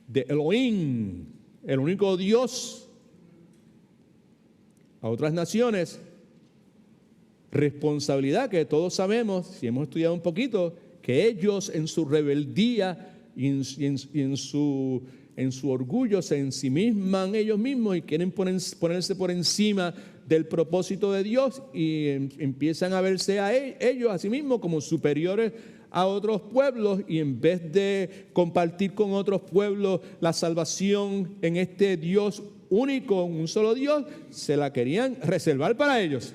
de Elohim, el único Dios, a otras naciones. Responsabilidad que todos sabemos, si hemos estudiado un poquito, que ellos en su rebeldía y en su orgullo se ensimisman ellos mismos y quieren ponerse por encima del propósito de Dios y empiezan a verse a ellos a sí mismos como superiores a otros pueblos, y en vez de compartir con otros pueblos la salvación en este Dios único, un solo Dios, se la querían reservar para ellos.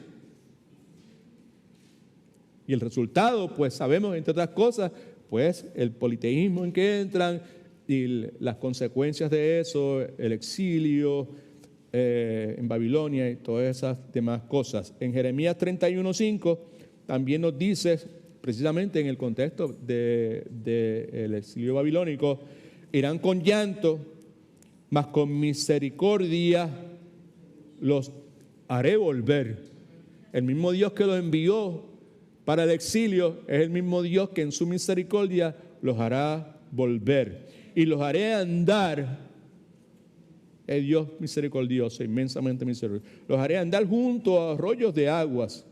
Y el resultado, pues sabemos, entre otras cosas, pues el politeísmo en que entran y las consecuencias de eso, el exilio en Babilonia y todas esas demás cosas. En Jeremías 31:5 también nos dice, precisamente en el contexto del exilio babilónico, irán con llanto, mas con misericordia los haré volver. El mismo Dios que los envió para el exilio es el mismo Dios que en su misericordia los hará volver. Y los haré andar, es Dios misericordioso, inmensamente misericordioso. Los haré andar junto a arroyos de aguas,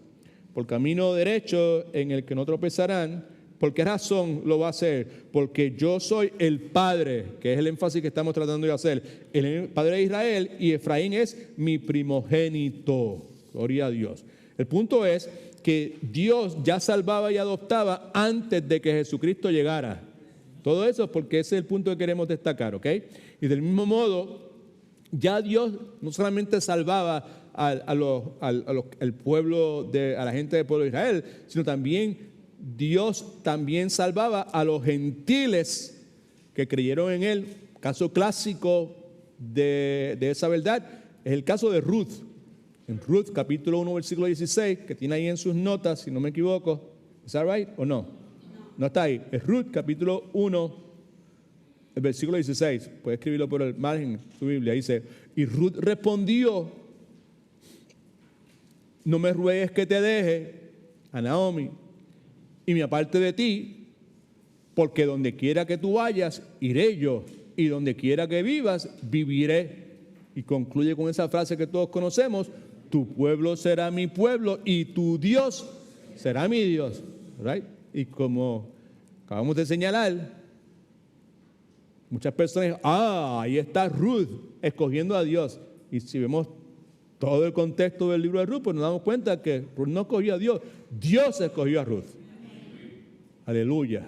por camino derecho en el que no tropezarán. ¿Por qué razón lo va a hacer? Porque yo soy el Padre, que es el énfasis que estamos tratando de hacer, el Padre de Israel, y Efraín es mi primogénito. Gloria a Dios. El punto es que Dios ya salvaba y adoptaba antes de que Jesucristo llegara. Todo eso porque ese es el punto que queremos destacar, ¿ok? Y del mismo modo, ya Dios no solamente salvaba al pueblo, a la gente del pueblo de Israel, sino también Dios también salvaba a los gentiles que creyeron en Él. Caso clásico de esa verdad es el caso de Ruth. En Ruth, capítulo 1, versículo 16, que tiene ahí en sus notas, si no me equivoco. ¿Es that right o no? No está ahí. Es Ruth, capítulo 1, el versículo 16. Puede escribirlo por el margen de su Biblia. Dice, y Ruth respondió, no me ruegues que te deje a Naomi y me aparte de ti, porque donde quiera que tú vayas, iré yo, y donde quiera que vivas, viviré. Y concluye con esa frase que todos conocemos, tu pueblo será mi pueblo y tu Dios será mi Dios. Right? Y como acabamos de señalar, muchas personas, ahí está Ruth escogiendo a Dios. Y si vemos todo el contexto del libro de Ruth, pues nos damos cuenta que Ruth no escogió a Dios, Dios escogió a Ruth. Aleluya.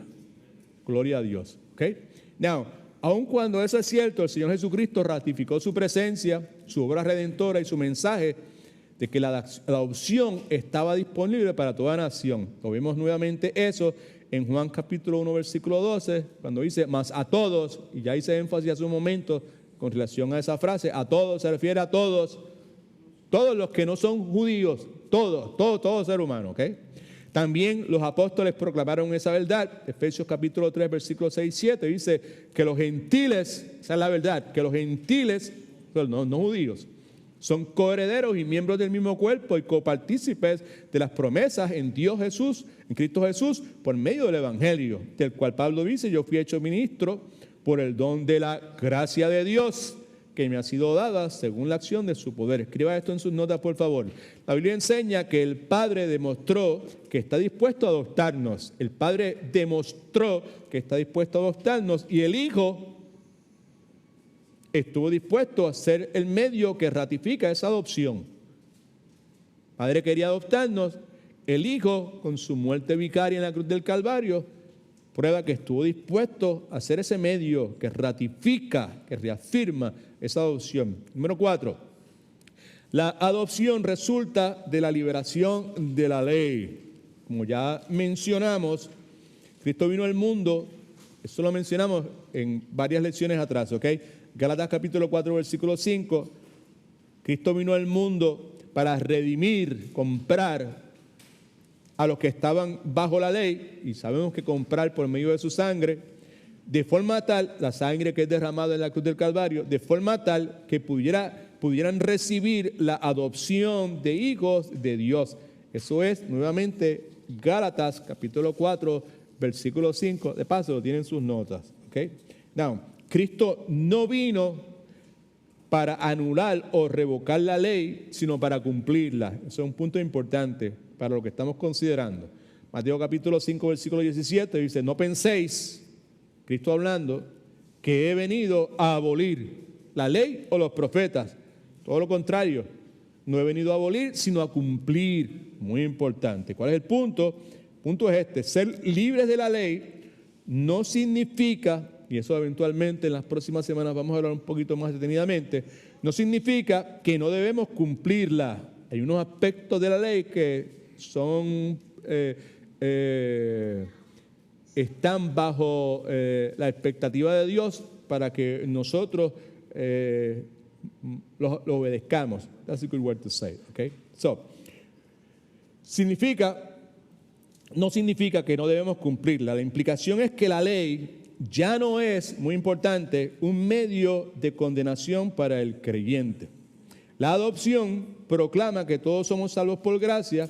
Gloria a Dios. Okay? Now, aun cuando eso es cierto, el Señor Jesucristo ratificó su presencia, su obra redentora y su mensaje de que la adopción estaba disponible para toda nación. Lo vemos nuevamente eso en Juan capítulo 1, versículo 12, cuando dice, mas a todos, y ya hice énfasis hace un momento con relación a esa frase, a todos se refiere a todos los que no son judíos, todo ser humano, ¿ok? También los apóstoles proclamaron esa verdad. Efesios capítulo 3, versículos 6 y 7 dice que los gentiles, esa es la verdad, que los gentiles, no judíos, son coherederos y miembros del mismo cuerpo y copartícipes de las promesas en Dios Jesús, en Cristo Jesús, por medio del Evangelio, del cual Pablo dice, yo fui hecho ministro por el don de la gracia de Dios que me ha sido dada según la acción de su poder. Escriba esto en sus notas, por favor. La Biblia enseña que el Padre demostró que está dispuesto a adoptarnos. El Padre demostró que está dispuesto a adoptarnos y el Hijo estuvo dispuesto a ser el medio que ratifica esa adopción. El Padre quería adoptarnos, el Hijo, con su muerte vicaria en la cruz del Calvario, prueba que estuvo dispuesto a ser ese medio que ratifica, que reafirma esa adopción. Número 4, la adopción resulta de la liberación de la ley. Como ya mencionamos, Cristo vino al mundo, eso lo mencionamos en varias lecciones atrás, ¿ok? Gálatas capítulo 4, versículo 5, Cristo vino al mundo para redimir, comprar a los que estaban bajo la ley, y sabemos que comprar por medio de su sangre, de forma tal, la sangre que es derramada en la cruz del Calvario, de forma tal que pudieran recibir la adopción de hijos de Dios. Eso es, nuevamente, Gálatas capítulo 4, versículo 5, de paso lo tienen en sus notas. ¿Okay? Now, Cristo no vino para anular o revocar la ley, sino para cumplirla. Eso es un punto importante para lo que estamos considerando. Mateo capítulo 5, versículo 17 dice, no penséis, Cristo hablando, que he venido a abolir la ley o los profetas. Todo lo contrario, no he venido a abolir, sino a cumplir. Muy importante. ¿Cuál es el punto? El punto es este, ser libres de la ley no significa y eso eventualmente en las próximas semanas vamos a hablar un poquito más detenidamente, no significa que no debemos cumplirla. Hay unos aspectos de la ley que son, están bajo la expectativa de Dios para que nosotros lo obedezcamos. That's a good word to say, okay? So, no significa que no debemos cumplirla. La implicación es que la ley ya no es, muy importante, un medio de condenación para el creyente. La adopción proclama que todos somos salvos por gracia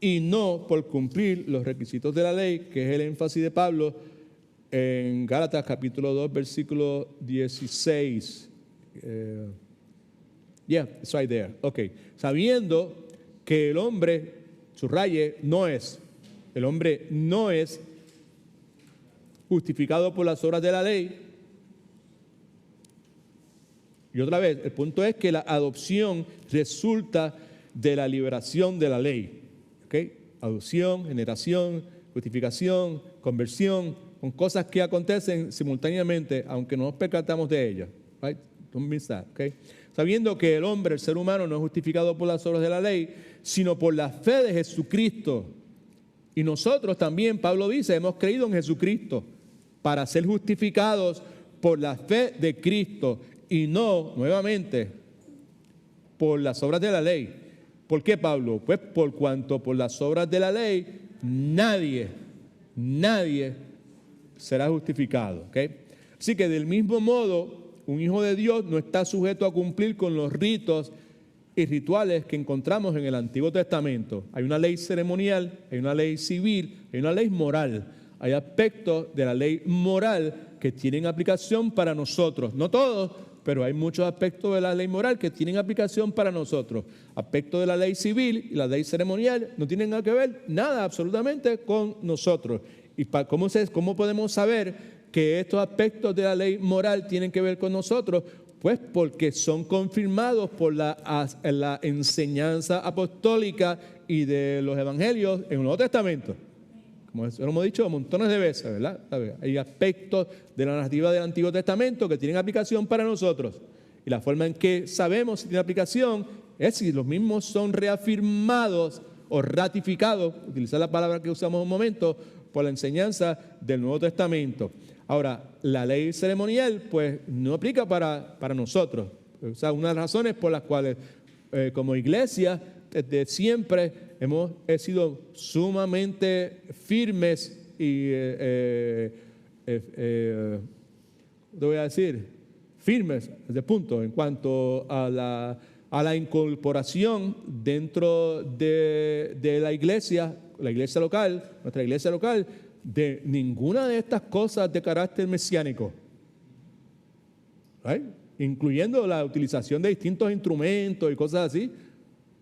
y no por cumplir los requisitos de la ley, que es el énfasis de Pablo en Gálatas capítulo 2, versículo 16. It's right there. Okay. Sabiendo que el hombre, el hombre no es justificado por las obras de la ley. Y otra vez, el punto es que la adopción resulta de la liberación de la ley. ¿Okay? Adopción, generación, justificación, conversión, son cosas que acontecen simultáneamente, aunque no nos percatamos de ellas. Right? Don't miss that, okay? Sabiendo que el hombre, el ser humano, no es justificado por las obras de la ley, sino por la fe de Jesucristo. Y nosotros también, Pablo dice, hemos creído en Jesucristo para ser justificados por la fe de Cristo y no, nuevamente, por las obras de la ley. ¿Por qué, Pablo? Pues por cuanto por las obras de la ley nadie será justificado. ¿Okay? Así que del mismo modo, un hijo de Dios no está sujeto a cumplir con los ritos y rituales que encontramos en el Antiguo Testamento. Hay una ley ceremonial, hay una ley civil, hay una ley moral. Hay aspectos de la ley moral que tienen aplicación para nosotros. No todos, pero hay muchos aspectos de la ley moral que tienen aplicación para nosotros. Aspectos de la ley civil y la ley ceremonial no tienen nada que ver, nada absolutamente con nosotros. ¿Y cómo podemos saber que estos aspectos de la ley moral tienen que ver con nosotros? Pues porque son confirmados por la enseñanza apostólica y de los evangelios en el Nuevo Testamento. Como lo hemos dicho montones de veces, ¿verdad? Hay aspectos de la narrativa del Antiguo Testamento que tienen aplicación para nosotros. Y la forma en que sabemos si tiene aplicación es si los mismos son reafirmados o ratificados, utilizar la palabra que usamos un momento, por la enseñanza del Nuevo Testamento. Ahora, la ley ceremonial, pues, no aplica para nosotros. O sea, una de las razones por las cuales, como iglesia, desde siempre hemos sido sumamente firmes y, te voy a decir, firmes desde punto en cuanto a la incorporación dentro de la iglesia local, nuestra iglesia local, de ninguna de estas cosas de carácter mesiánico, ¿right? Incluyendo la utilización de distintos instrumentos y cosas así.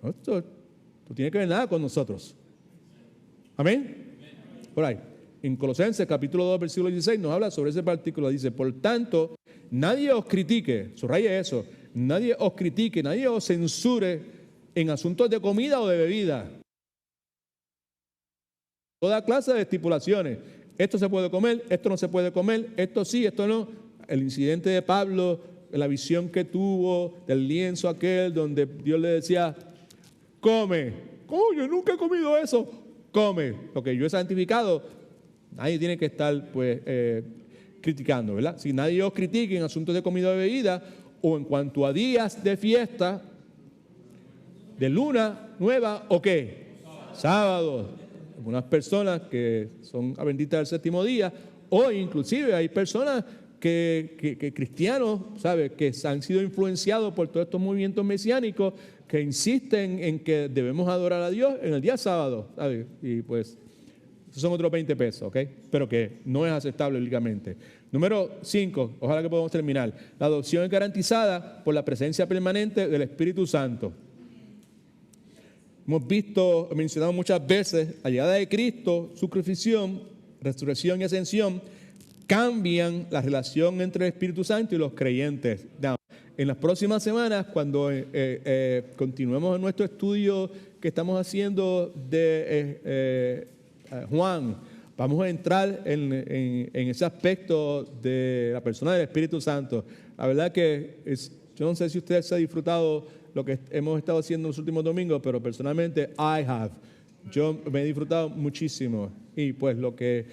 Esto no tiene que ver nada con nosotros. Amén. Por ahí, en Colosenses capítulo 2 versículo 16 nos habla sobre ese partículo. Dice: por tanto, nadie os critique, subraye eso, nadie os critique, nadie os censure en asuntos de comida o de bebida. Toda clase de estipulaciones. Esto se puede comer, esto no se puede comer, esto sí, esto no. El incidente de Pablo, la visión que tuvo del lienzo aquel donde Dios le decía: come. Oh, yo nunca he comido eso. Come. Lo que yo he santificado, nadie tiene que estar pues criticando, ¿verdad? Si nadie os critique en asuntos de comida o bebida o en cuanto a días de fiesta, de luna nueva o qué, sábados. Algunas personas que son adventistas del séptimo día, o inclusive hay personas que cristianos, ¿sabe?, que han sido influenciados por todos estos movimientos mesiánicos que insisten en que debemos adorar a Dios en el día sábado, ¿sabe? Y pues esos son otros 20 pesos, ¿ok? Pero que no es aceptable bíblicamente. Número 5, ojalá que podamos terminar. La adopción es garantizada por la presencia permanente del Espíritu Santo. Hemos mencionado muchas veces, la llegada de Cristo, su crucifixión, resurrección y ascensión, cambian la relación entre el Espíritu Santo y los creyentes. Now, en las próximas semanas, cuando continuemos en nuestro estudio que estamos haciendo de Juan, Vamos a entrar en ese aspecto de la persona del Espíritu Santo. La verdad que yo no sé si usted se ha disfrutado lo que hemos estado haciendo los últimos domingos, pero personalmente yo me he disfrutado muchísimo. Y pues lo que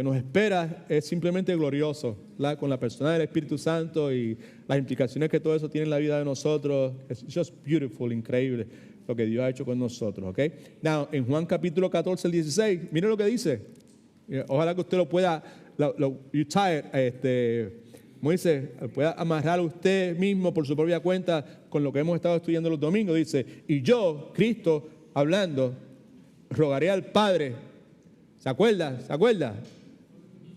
nos espera es simplemente glorioso, ¿verdad? Con la persona del Espíritu Santo y las implicaciones que todo eso tiene en la vida de nosotros. Es just beautiful, increíble lo que Dios ha hecho con nosotros, ¿ok? Now, en Juan capítulo 14, el 16, mire lo que dice. Ojalá que usted lo pueda, Moisés, pueda amarrar a usted mismo por su propia cuenta con lo que hemos estado estudiando los domingos. Dice, y yo, Cristo, hablando, rogaré al Padre. ¿Se acuerda? ¿Se acuerda?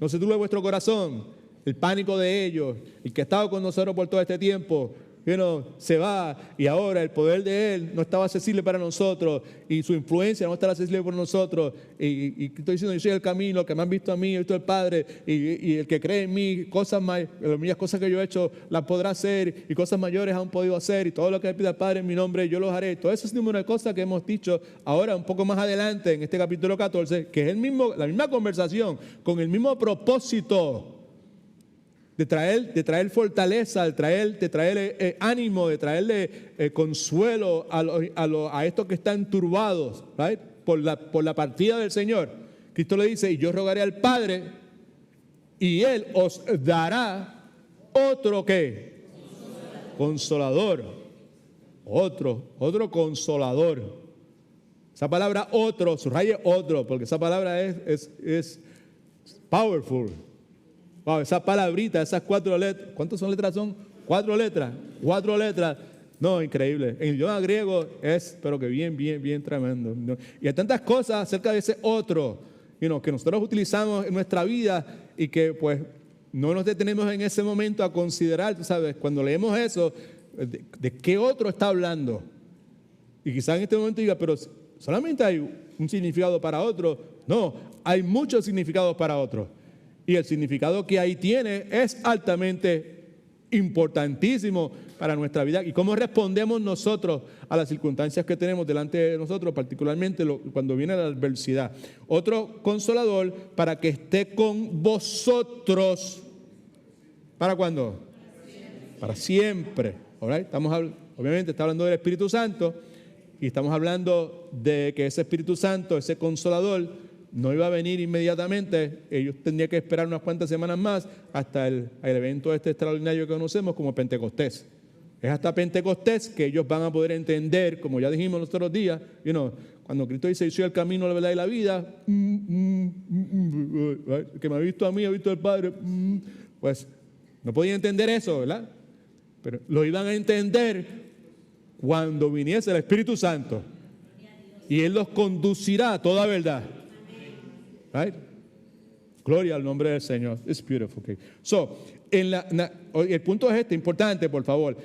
No se turbe vuestro corazón, el pánico de ellos, el que ha estado con nosotros por todo este tiempo, se va y ahora el poder de Él no estaba accesible para nosotros y su influencia no está accesible por nosotros. Y estoy diciendo, yo soy el camino, el que me han visto a mí, he visto al Padre, y el que cree en mí, las cosas que yo he hecho las podrá hacer y cosas mayores han podido hacer y todo lo que le pida al Padre en mi nombre yo los haré. Todo eso es una cosa que hemos dicho ahora un poco más adelante en este capítulo 14, que es la misma conversación con el mismo propósito de traer fortaleza, de traer ánimo, de traerle consuelo a estos que están turbados, right? por la partida del Señor. Cristo le dice, y yo rogaré al Padre, y Él os dará otro ¿qué? Consolador. Otro consolador. Esa palabra otro, subraye otro, porque esa palabra es powerful. Wow, esa palabrita, esas 4 letras, ¿cuántas son letras son? 4 letras, 4 letras. No, increíble. En el idioma griego pero que bien tremendo. ¿No? Y hay tantas cosas acerca de ese otro, que nosotros utilizamos en nuestra vida y que pues no nos detenemos en ese momento a considerar, tú sabes, cuando leemos eso, ¿de qué otro está hablando? Y quizás en este momento diga, pero solamente hay un significado para otro. No, hay muchos significados para otro. Y el significado que ahí tiene es altamente importantísimo para nuestra vida. Y cómo respondemos nosotros a las circunstancias que tenemos delante de nosotros, particularmente cuando viene la adversidad. Otro consolador para que esté con vosotros. ¿Para cuándo? Para siempre. Right? Obviamente está hablando del Espíritu Santo y estamos hablando de que ese Espíritu Santo, ese consolador, no iba a venir inmediatamente. Ellos tendrían que esperar unas cuantas semanas más hasta el evento extraordinario que conocemos como Pentecostés. Es hasta Pentecostés que ellos van a poder entender, como ya dijimos los otros días, cuando Cristo dice, yo soy el camino, la verdad y la vida, que me ha visto a mí, ha visto al Padre, pues no podían entender eso, ¿verdad? Pero lo iban a entender cuando viniese el Espíritu Santo y Él los conducirá a toda verdad. Right? Gloria al nombre del Señor. It's beautiful. Okay. So, el punto es importante, por favor.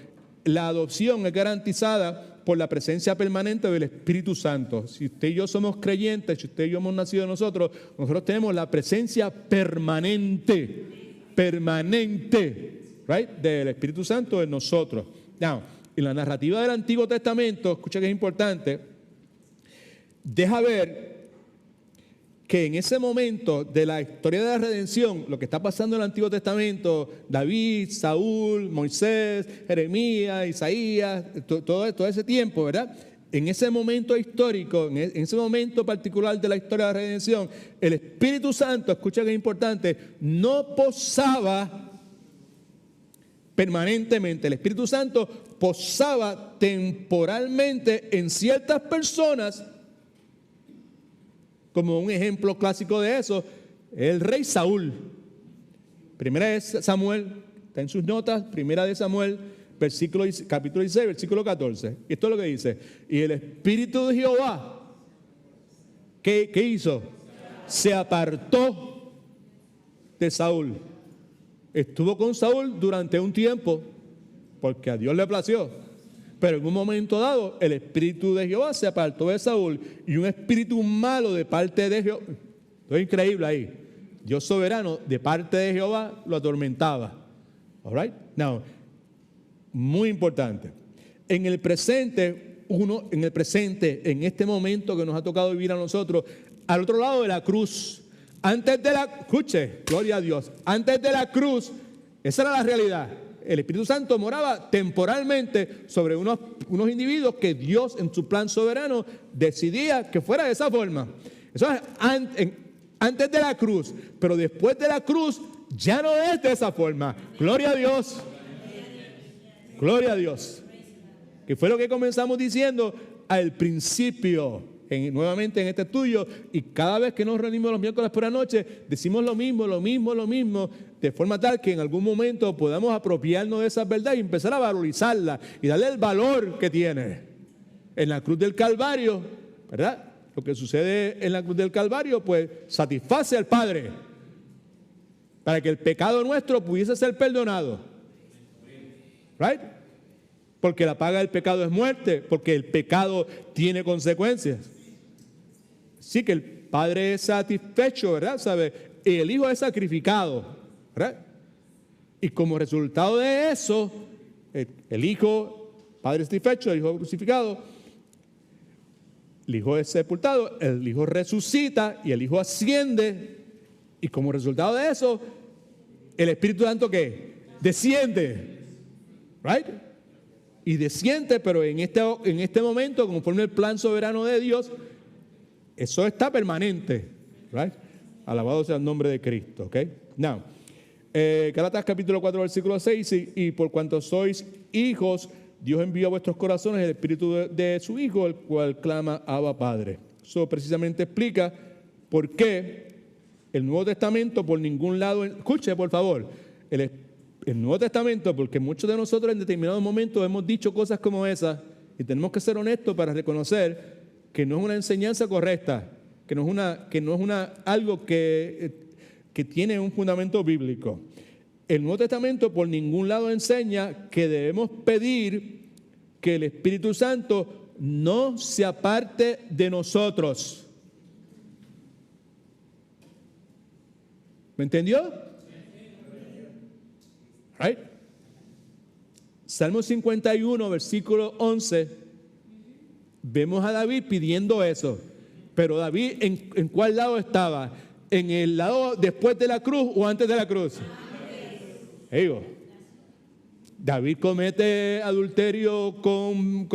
La adopción es garantizada por la presencia permanente del Espíritu Santo. Si usted y yo somos creyentes, si usted y yo hemos nacido de nosotros tenemos la presencia permanente, right? Del Espíritu Santo en nosotros. Now, en la narrativa del Antiguo Testamento, escucha que es importante, deja ver que en ese momento de la historia de la redención, lo que está pasando en el Antiguo Testamento, David, Saúl, Moisés, Jeremías, Isaías, todo ese tiempo, ¿verdad? En ese momento histórico, en ese momento particular de la historia de la redención, el Espíritu Santo, escucha que es importante, no posaba permanentemente. El Espíritu Santo posaba temporalmente en ciertas personas. Como un ejemplo clásico de eso, el rey Saúl. Primera de Samuel, está en sus notas, Primera de Samuel, capítulo 16, versículo 14. Y esto es lo que dice. Y el Espíritu de Jehová, ¿qué hizo? Se apartó de Saúl. Estuvo con Saúl durante un tiempo, porque a Dios le plació. Pero en un momento dado, el Espíritu de Jehová se apartó de Saúl y un espíritu malo de parte de Jehová, esto es increíble ahí, Dios soberano de parte de Jehová lo atormentaba. All right? Now, muy importante. En el presente, en este momento que nos ha tocado vivir a nosotros, al otro lado de la cruz, Escuche, gloria a Dios, antes de la cruz, esa era la realidad. El Espíritu Santo moraba temporalmente sobre unos individuos que Dios en su plan soberano decidía que fuera de esa forma. Eso es antes de la cruz, pero después de la cruz ya no es de esa forma. Gloria a Dios. Gloria a Dios. Que fue lo que comenzamos diciendo al principio, nuevamente en este estudio, y cada vez que nos reunimos los miércoles por la noche, decimos lo mismo, de forma tal que en algún momento podamos apropiarnos de esa verdad y empezar a valorizarla y darle el valor que tiene. En la cruz del Calvario, ¿verdad? Lo que sucede en la cruz del Calvario, pues satisface al Padre para que el pecado nuestro pudiese ser perdonado. ¿Right? Porque la paga del pecado es muerte, porque el pecado tiene consecuencias. Sí que el Padre es satisfecho, ¿verdad? ¿Sabe? Y el Hijo es sacrificado, ¿verdad? Y como resultado de eso, el Hijo, Padre satisfecho, el Hijo crucificado, el Hijo es sepultado, el Hijo resucita y el Hijo asciende. Y como resultado de eso, el Espíritu Santo, ¿qué? Desciende. ¿Right? Y desciende, pero en este momento, conforme el plan soberano de Dios, eso está permanente. Right? Alabado sea el nombre de Cristo. ¿Ok? Now, Gálatas capítulo 4, versículo 6, y por cuanto sois hijos, Dios envió a vuestros corazones el espíritu de su Hijo, el cual clama Abba Padre. Eso precisamente explica por qué el Nuevo Testamento por ningún lado, escuche por favor, el Nuevo Testamento, porque muchos de nosotros en determinados momentos hemos dicho cosas como esas y tenemos que ser honestos para reconocer que no es una enseñanza correcta, que no es algo que tiene un fundamento bíblico. El Nuevo Testamento por ningún lado enseña que debemos pedir que el Espíritu Santo no se aparte de nosotros. ¿Me entendió? Right? Salmo 51, versículo 11, vemos a David pidiendo eso. Pero David, ¿en cuál lado estaba? ¿En el lado después de la cruz o antes de la cruz? Digo, David comete adulterio con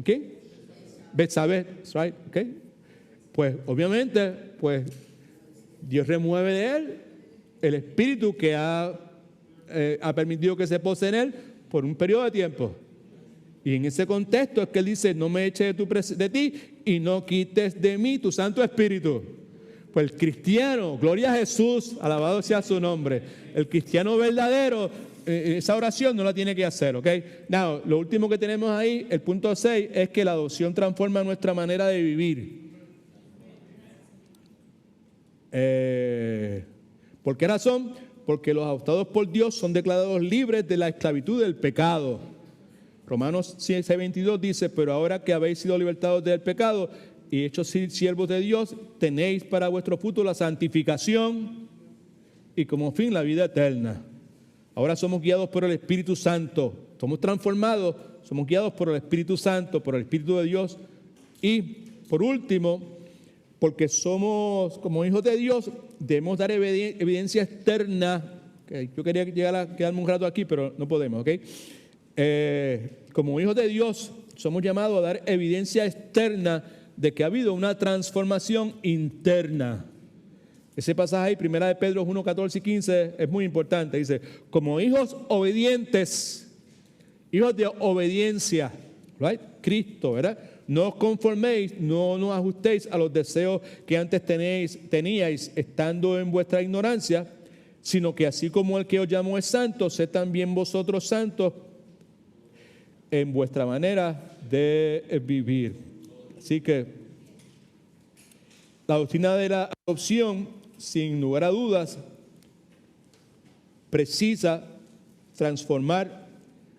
¿quién? Betsabé, right? Okay. Pues obviamente, pues Dios remueve de él el espíritu que ha permitido que se pose en él por un periodo de tiempo. Y en ese contexto es que él dice: no me eches de ti y no quites de mí tu Santo Espíritu. Pues el cristiano, gloria a Jesús, alabado sea su nombre, el cristiano verdadero, esa oración no la tiene que hacer, ¿ok? Now, lo último que tenemos ahí, el punto 6, es que la adopción transforma nuestra manera de vivir. ¿Por qué razón? Porque los adoptados por Dios son declarados libres de la esclavitud del pecado. Romanos 6:22 dice: pero ahora que habéis sido libertados del pecado y hechos siervos de Dios, tenéis para vuestro fruto la santificación y como fin la vida eterna. Ahora somos guiados por el Espíritu Santo, somos transformados, somos guiados por el Espíritu Santo, por el Espíritu de Dios. Y por último, porque somos como hijos de Dios, debemos dar evidencia externa. Okay. Yo quería quedarme un rato aquí, pero no podemos, ¿ok? Como hijos de Dios, somos llamados a dar evidencia externa de que ha habido una transformación interna. Ese pasaje ahí, 1 de Pedro 1, 14 y 15, es muy importante. Dice: como hijos obedientes, hijos de obediencia, right? Cristo, ¿verdad? No os conforméis, no nos ajustéis a los deseos que antes teníais estando en vuestra ignorancia, sino que así como el que os llamó es santo, sed también vosotros santos en vuestra manera de vivir. Así que la doctrina de la adopción, sin lugar a dudas, precisa transformar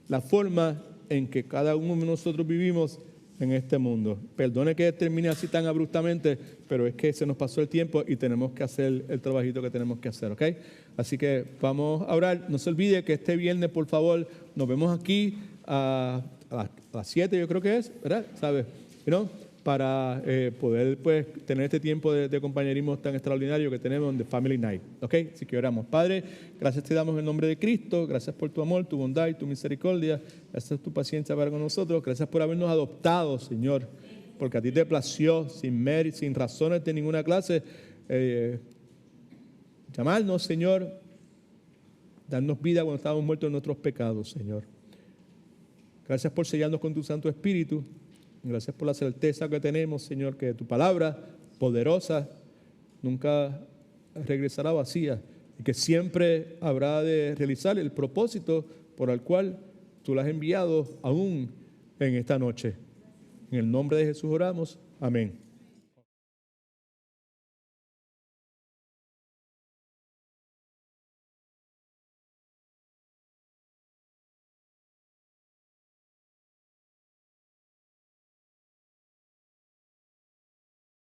la forma en que cada uno de nosotros vivimos en este mundo. Perdone que termine así tan abruptamente, pero es que se nos pasó el tiempo y tenemos que hacer el trabajito que tenemos que hacer, ¿ok? Así que vamos a orar. No se olvide que este viernes, por favor, nos vemos aquí a las 7, yo creo que es, ¿verdad? ¿Sabes? ¿No? para poder pues tener este tiempo de compañerismo tan extraordinario que tenemos en The Family Night. ¿Ok? Así que oramos. Padre, gracias te damos en el nombre de Cristo. Gracias por tu amor, tu bondad y tu misericordia. Gracias por tu paciencia para con nosotros. Gracias por habernos adoptado, Señor. Porque a ti te plació, sin mérito, sin razones de ninguna clase, llamarnos, Señor, darnos vida cuando estábamos muertos en nuestros pecados, Señor. Gracias por sellarnos con tu Santo Espíritu. Gracias por la certeza que tenemos, Señor, que tu palabra poderosa nunca regresará vacía y que siempre habrá de realizar el propósito por el cual tú la has enviado aún en esta noche. En el nombre de Jesús oramos. Amén.